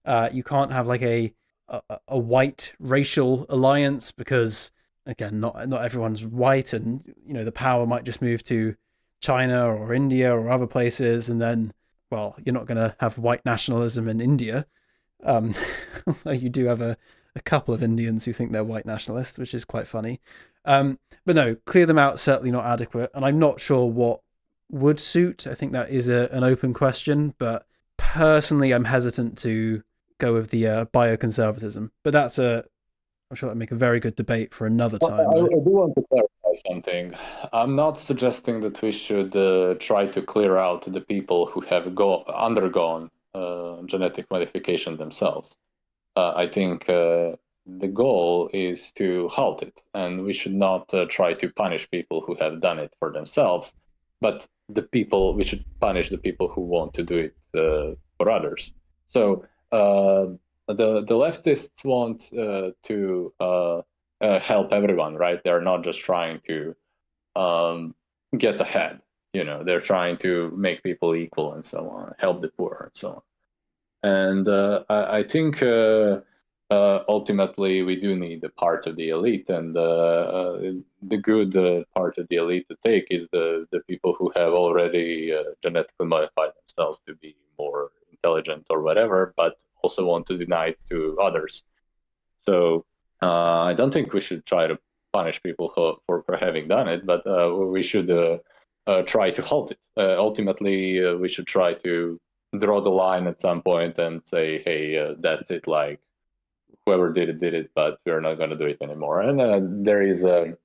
You can't have like a white racial alliance, because again, not everyone's white, and the power might just move to China or India or other places, and then, well, you're not going to have white nationalism in India. Um, you do have a couple of Indians who think they're white nationalists, which is quite funny. But no, clear them out, certainly not adequate. And I'm not sure what would suit. I think that is an open question. But personally, I'm hesitant to go with the bioconservatism. But I'm sure that'd make a very good debate for another time,
I
though.
do want to clarify something. I'm not suggesting that we should try to clear out the people who have undergone genetic modification themselves. I think the goal is to halt it, and we should not try to punish people who have done it for themselves, but we should punish the people who want to do it for others. So the leftists want to help everyone, right? They're not just trying to um, get ahead. They're trying to make people equal and so on, help the poor and so on. And I think ultimately we do need a part of the elite, and the good part of the elite to take is the people who have already genetically modified themselves to be more intelligent or whatever, but also want to deny it to others. So I don't think we should try to punish people for having done it, but we should try to halt it. Ultimately, we should try to draw the line at some point and say, hey, that's it. Like, whoever did it, but we're not going to do it anymore. And there's a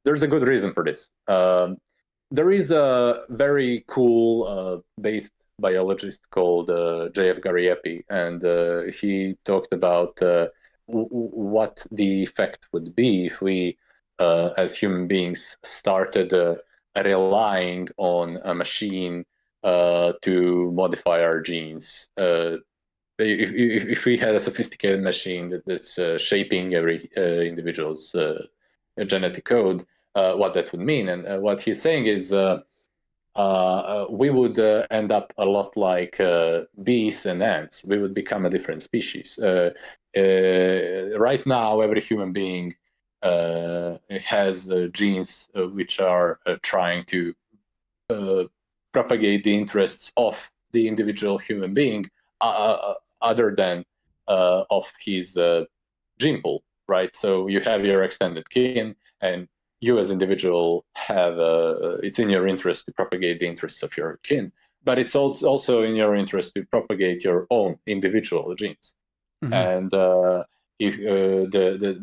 good reason for this. There is a very cool based biologist called J.F. Gariepi, and he talked about what the effect would be if we, as human beings, started relying on a machine to modify our genes. If we had a sophisticated machine that's shaping every individual's genetic code, what that would mean. And what he's saying is we would end up a lot like bees and ants. We would become a different species. Right now, every human being has genes which are trying to propagate the interests of the individual human being other than of his gene pool, right? So you have your extended kin, and you as individual have it's in your interest to propagate the interests of your kin, but it's also in your interest to propagate your own individual genes.
Mm-hmm.
And if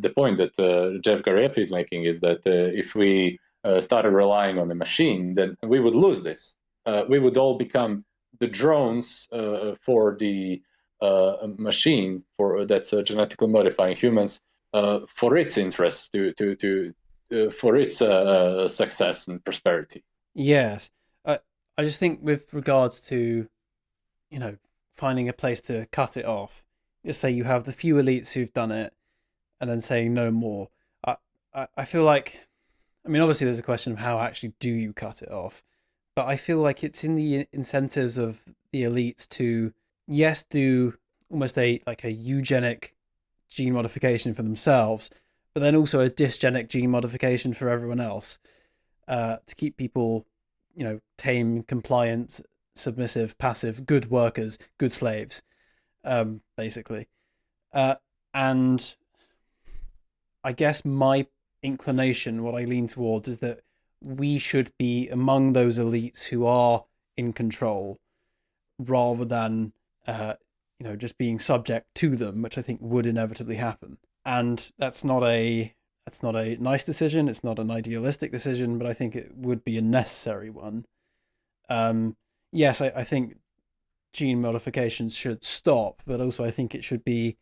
the point that Jeff Gariepi is making is that if we started relying on the machine, then we would lose this. We would all become the drones for the machine for that's genetically modifying humans for its interests to for its success and prosperity.
Yes. I just think with regards to, you know, finding a place to cut it off, just say you have the few elites who've done it and then saying no more. I feel like, I mean, obviously there's a question of how actually do you cut it off, but I feel like it's in the incentives of the elites to, yes, do almost a eugenic gene modification for themselves, but then also a dysgenic gene modification for everyone else, to keep people, tame, compliant, submissive, passive, good workers, good slaves, basically. And I guess my inclination, what I lean towards, is that we should be among those elites who are in control, rather than just being subject to them, which I think would inevitably happen. And that's not a nice decision. It's not an idealistic decision, but I think it would be a necessary one. Yes, I think gene modifications should stop, but also I think it should be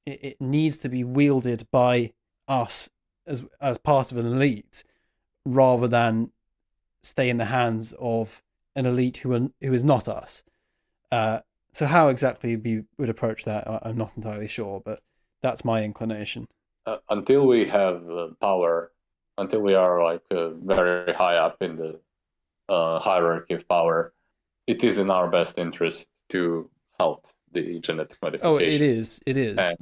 it needs to be wielded by us as part of an elite, rather than stay in the hands of an elite who is not us. So how exactly we would approach that, I'm not entirely sure, but that's my inclination.
Until we have power, until we are like very high up in the hierarchy of power, it is in our best interest to halt the genetic
Oh, it
modification.
is, it is.
And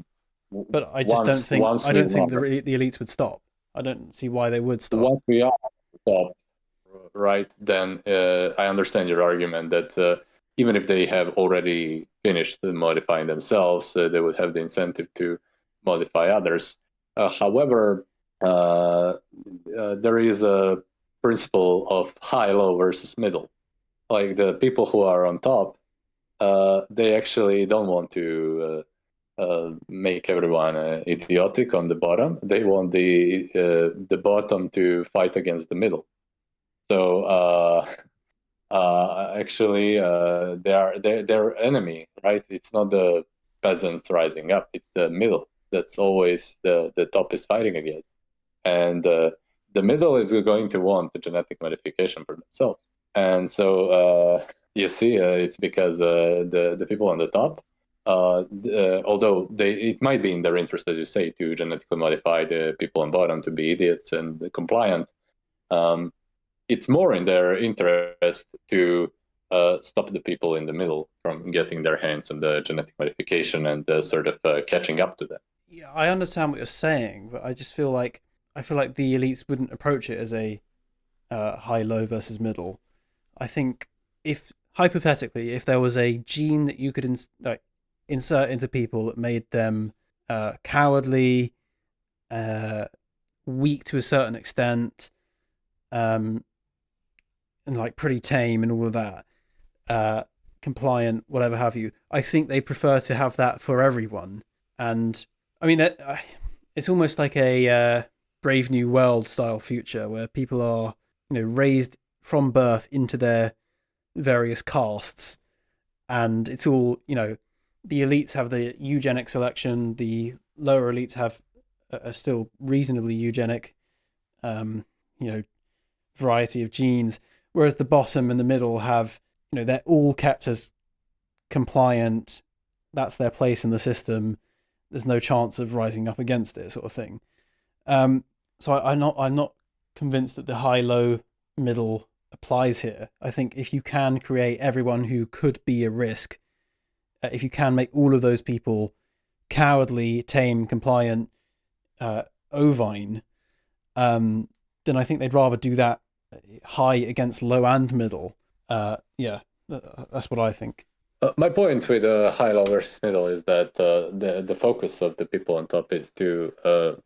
But I just don't
once
think
once
I
we
don't think
are
the elites would stop. I don't see why they would stop.
once we are at the top, right, then I understand your argument that even if they have already finished modifying themselves, they would have the incentive to modify others. However, there is a principle of high, low versus middle. Like the people who are on top, they actually don't want to make everyone idiotic on the bottom. They want the bottom to fight against the middle. So actually, they're enemy, right? It's not the peasants rising up; it's the middle. That's always the top is fighting against, and the middle is going to want the genetic modification for themselves. And so you see, it's because the people on the top, although it might be in their interest, as you say, to genetically modify the people on bottom to be idiots and compliant. Um, it's more in their interest to stop the people in the middle from getting their hands on the genetic modification and sort of catching up to them.
Yeah, I understand what you're saying, but I feel like the elites wouldn't approach it as a high low versus middle. I think if hypothetically, if there was a gene that you could insert into people that made them cowardly, uh, weak to a certain extent, um, and like pretty tame and all of that, uh, compliant, whatever have you. I think they prefer to have that for everyone, and I mean it's almost like a Brave New World style future where people are raised from birth into their various castes, and it's all, the elites have the eugenic selection, the lower elites have a still reasonably eugenic, um, you know, variety of genes, whereas the bottom and the middle have, they're all kept as compliant. That's their place in the system. There's no chance of rising up against it, sort of thing. So I'm not convinced that the high, low, middle applies here. I think if you can create everyone who could be a risk, if you can make all of those people cowardly, tame, compliant, ovine, then I think they'd rather do that high against low and middle. Yeah, that's what I think.
My point with high, low versus middle is that the focus of the people on top is to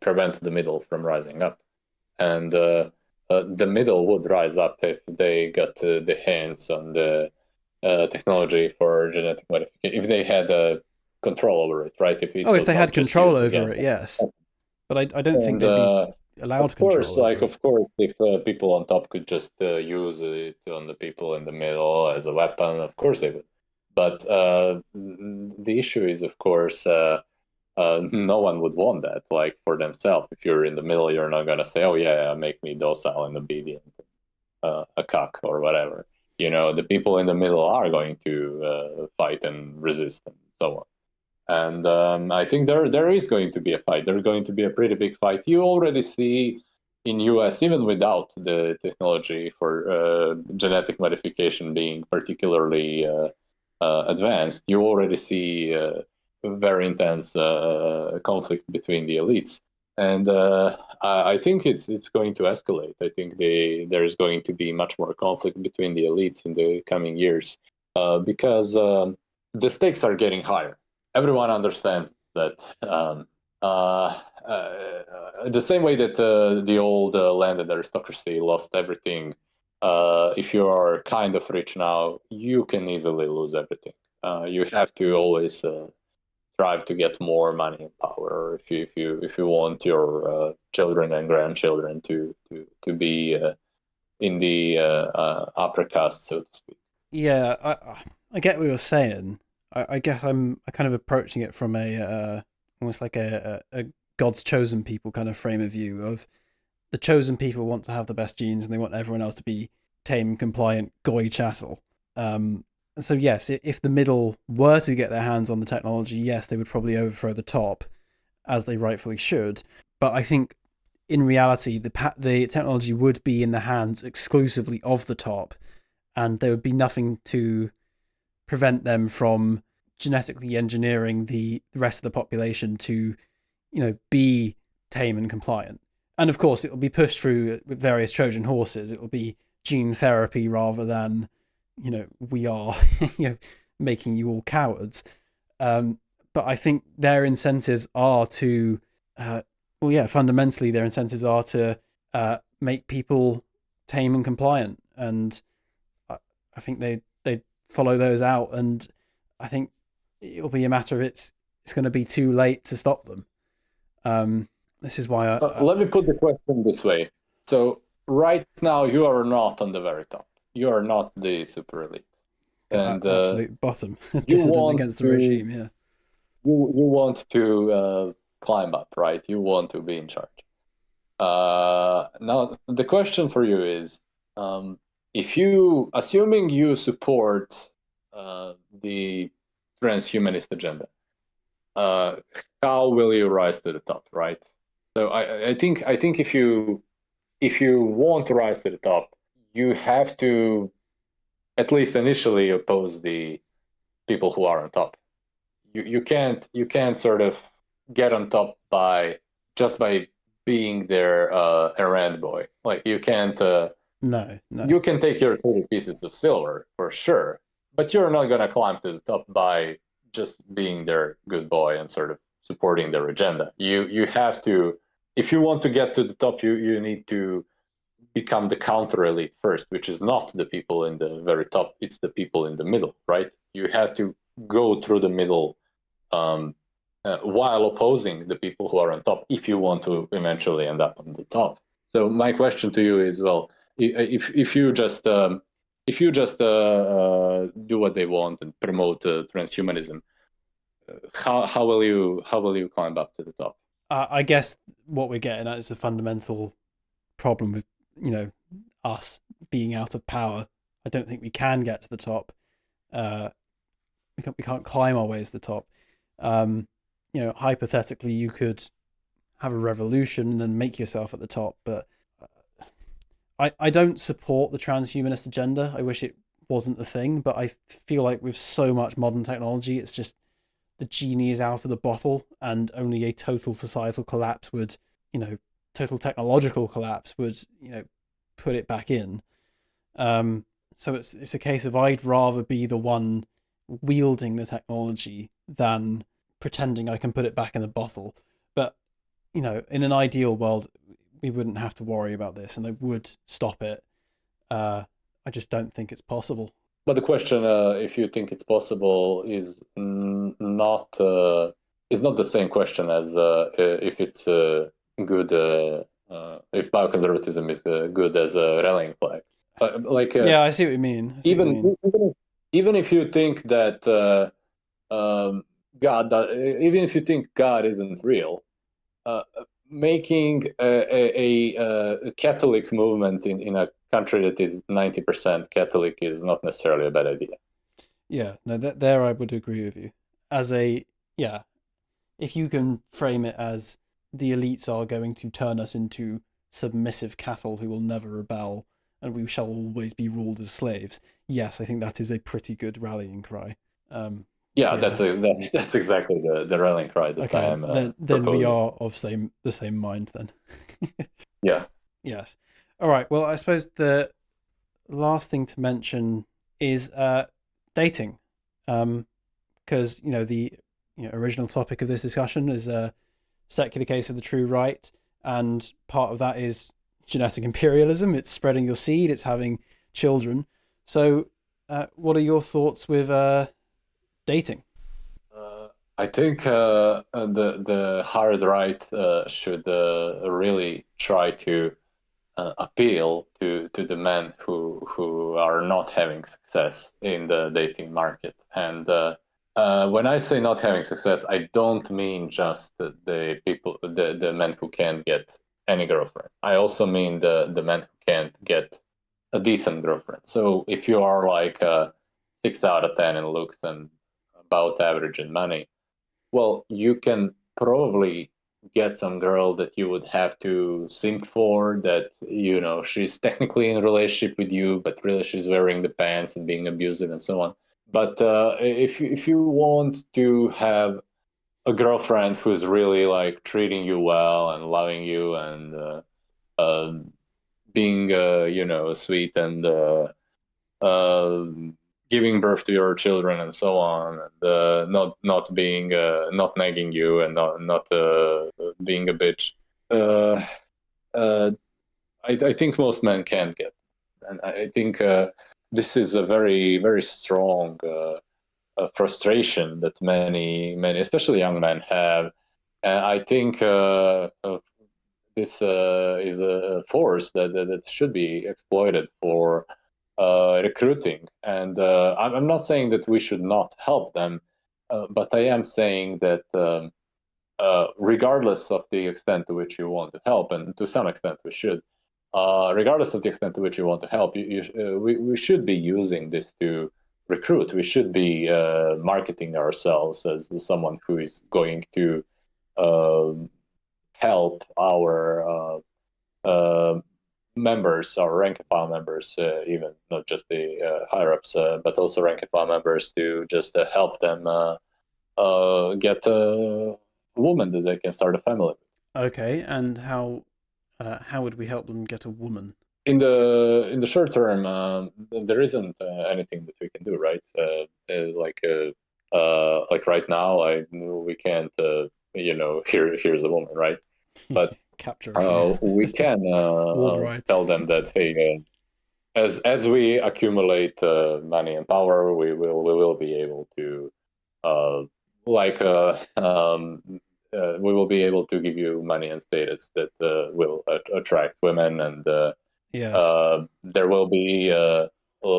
prevent the middle from rising up, and the middle would rise up if they got the hands on the technology for genetic modification, if they had control over it, right? If it
Oh, if
was
they
not
had
just
control
used
over
against
it,
them.
yes. But I don't think
And
they'd be allowed control over it.
of course, if people on top could just use it on the people in the middle as a weapon, of course they would. But the issue is, of course, no one would want that, like for themselves. If you're in the middle, you're not gonna say, "Oh yeah, make me docile and obedient, a cock or whatever." The people in the middle are going to fight and resist and so on. And I think there is going to be a fight. There's going to be a pretty big fight. You already see in US, even without the technology for genetic modification being particularly advanced, you already see very intense conflict between the elites. And I think it's going to escalate. I think there's going to be much more conflict between the elites in the coming years because the stakes are getting higher. Everyone understands that the same way that the old landed aristocracy lost everything. If you are kind of rich now, you can easily lose everything. You have to always strive to get more money and power if you want your children and grandchildren to be in the upper caste, so to speak.
Yeah, I get what you're saying. I guess I kind of approaching it from a almost like a God's chosen people kind of frame of view of the chosen people want to have the best genes and they want everyone else to be tame, compliant, goy chattel. So yes, if the middle were to get their hands on the technology, yes, they would probably overthrow the top, as they rightfully should. But I think in reality, the technology would be in the hands exclusively of the top, and there would be nothing to prevent them from genetically engineering the rest of the population to, be tame and compliant. And of course, it will be pushed through with various Trojan horses. It will be gene therapy rather than, we are, making you all cowards. But I think their incentives are to, fundamentally, their incentives are to make people tame and compliant. And I think they follow those out. And I think it'll be a matter of it's going to be too late to stop them. This is why
Let me put the question this way. So right now, you are not on the very top. You are not the super elite, and
absolute bottom,
you
dissident
want
against the
to
regime. Yeah,
you want to climb up, right? You want to be in charge. Now the question for you is, if you, assuming you support the transhumanist agenda, how will you rise to the top, right? So I think if you want to rise to the top, you have to at least initially oppose the people who are on top. You can't sort of get on top by being their errand boy. Like you can't.
no.
You can take your 30 pieces of silver for sure, but you're not gonna climb to the top by just being their good boy and sort of supporting their agenda. You have to, if you want to get to the top, you need to become the counter elite first, which is not the people in the very top, it's the people in the middle, right? You have to go through the middle while opposing the people who are on top if you want to eventually end up on the top. So my question to you is, well, if you just if you just do what they want and promote transhumanism, how will you climb up to the top?
I guess what we're getting at is the fundamental problem with, you know, us being out of power. I don't think we can get to the top. Uh, we can't climb our way to the top. Hypothetically, you could have a revolution and then make yourself at the top, but I don't support the transhumanist agenda. I wish it wasn't the thing, but I feel like with so much modern technology, it's just the genie is out of the bottle, and only a total societal collapse would, total technological collapse would, put it back in. So it's a case of I'd rather be the one wielding the technology than pretending I can put it back in the bottle. But in an ideal world, we wouldn't have to worry about this, and I would stop it. I just don't think it's possible.
But the question, if you think it's possible, is not the same question as if it's good, if bioconservatism is good as a rallying flag. Like
Yeah, I see what you mean. I see what you
even
mean.
even if you think that um, even if you think God isn't real, uh, making a Catholic movement in a country that is 90% Catholic is not necessarily a bad idea.
Yeah, no, there I would agree with you. As a Yeah, if you can frame it as the elites are going to turn us into submissive cattle who will never rebel and we shall always be ruled as slaves, yes, I think that is a pretty good rallying cry. So
Yeah,
yeah,
that's exactly the rallying cry that I
okay,
am
then we
proposing.
are of the same mind then.
Yeah.
Yes. All right. Well, I suppose the last thing to mention is dating, because the original topic of this discussion is secular case of the true right, and part of that is genetic imperialism. It's spreading your seed. It's having children. So, what are your thoughts with dating?
I think the hard right should really try to appeal to the men who are not having success in the dating market. And when I say not having success, I don't mean just the people, the men who can't get any girlfriend. I also mean the men who can't get a decent girlfriend. So if you are like 6 out of 10 in looks and about average in money, well, you can probably get some girl that you would have to simp for, that she's technically in a relationship with you, but really she's wearing the pants and being abusive and so on. But if you want to have a girlfriend who's really like treating you well and loving you and uh, being sweet and uh, giving birth to your children and so on, and not nagging you and not being a bitch. Uh, uh, I think most men can't get, and I think this is a very very strong frustration that many, especially young men, have. And I think this is a force that should be exploited for recruiting. And I'm not saying that we should not help them, but I am saying that regardless of the extent to which you want to help, and to some extent we should, regardless of the extent to which you want to help, we should be using this to recruit. We should be marketing ourselves as someone who is going to uh, help our members, our rank and file members, even not just the higher ups, but also rank and file members, to just help them get a woman that they can start a family with.
Okay, and how would we help them get a woman?
In the short term, there isn't anything that we can do, right? Like right now, we can't, here's a woman, right? But
Capture a few.
we can
Ward rights.
tell them that, hey, as we accumulate money and power, we will be able to uh, like we will be able to give you money and status that will attract women, and
Yes.
there will be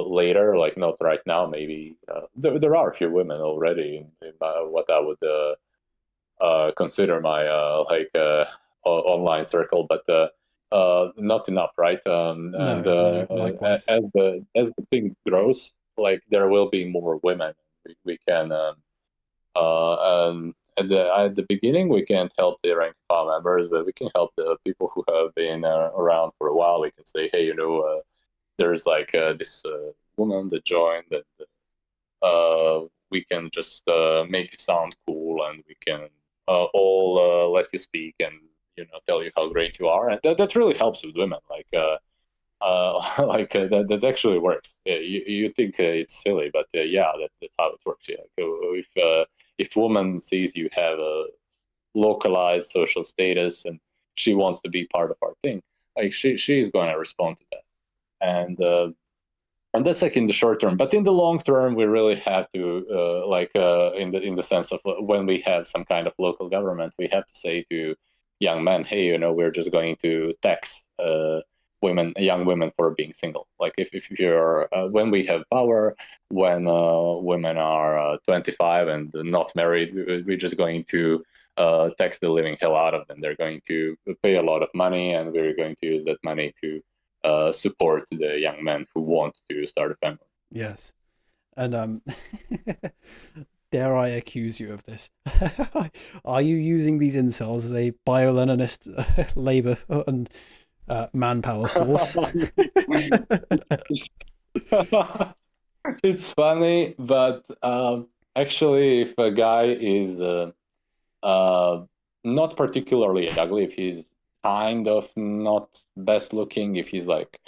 later, like not right now. Maybe there are a few women already in what I would consider my online circle, but not enough, right? And
No, no, likewise.
as the thing grows, like there will be more women. We can at the beginning we can't help the rank and file members, but we can help the people who have been around for a while. We can say, hey, there's like this woman that joined, that we can just make you sound cool, and we can all let you speak and tell you how great you are, and that really helps with women. Like that actually works. Yeah, you think it's silly, but yeah, that's how it works. Yeah, if woman sees you have a localized social status and she wants to be part of our thing, like she's going to respond to that, and that's like in the short term. But in the long term, we really have to in the sense of when we have some kind of local government, we have to say to young men, hey, we're just going to tax young women for being single. Like if you're when we have power, when women are 25 and not married, we're just going to tax the living hell out of them. They're going to pay a lot of money, and we're going to use that money to support the young men who want to start a family.
Yes. And dare I accuse you of this? Are you using these incels as a bio-Leninist labor and manpower source?
It's funny, but actually, if a guy is not particularly ugly, if he's kind of not best looking, if he's like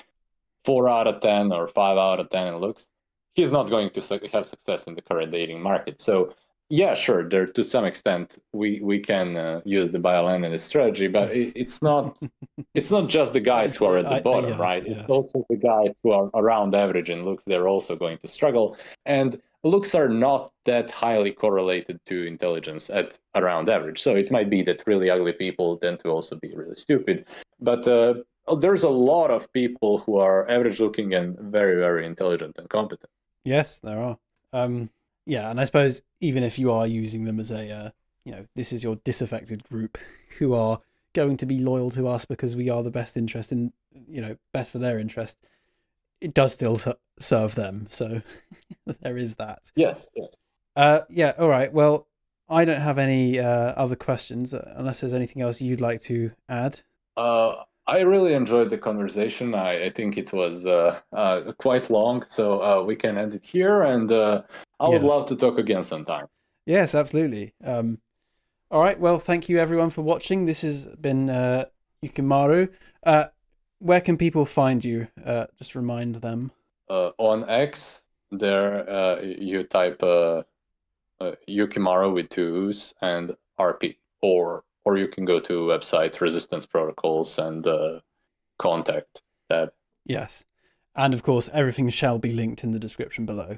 4 out of 10 or 5 out of 10 in looks, he's not going to have success in the current dating market. So yeah, sure, there to some extent we can use the biolanding strategy, but it's not just the guys who are at the bottom,
Yes,
right? It's
yes.
also the guys who are around average in looks. They're also going to struggle, and looks are not that highly correlated to intelligence at around average. So it might be that really ugly people tend to also be really stupid, but there's a lot of people who are average looking and very, very intelligent and competent.
Yes, there are. Yeah, and I suppose even if you are using them as a, this is your disaffected group who are going to be loyal to us because we are the best interest in, best for their interest, it does still serve them. So there is that.
Yes, yes.
Yeah, all right. Well, I don't have any other questions unless there's anything else you'd like to add.
I really enjoyed the conversation. I think it was quite long, so we can end it here. And I would love
Yes.
to talk again sometime.
Yes, absolutely. All right. Well, thank you everyone for watching. This has been Yuukimaru. Where can people find you? Just remind them.
On X, there you type Yukimaru with two U's and RP, or you can go to website Resistance Protocols and contact tab.
Yes. And of course, everything shall be linked in the description below.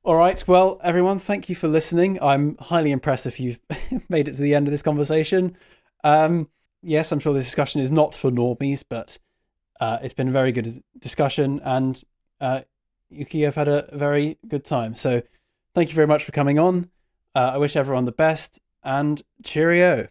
All right. Well, everyone, thank you for listening. I'm highly impressed if you've made it to the end of this conversation. Yes, I'm sure this discussion is not for normies, but it's been a very good discussion, and Yuki, I've had a very good time. So thank you very much for coming on. I wish everyone the best, and cheerio.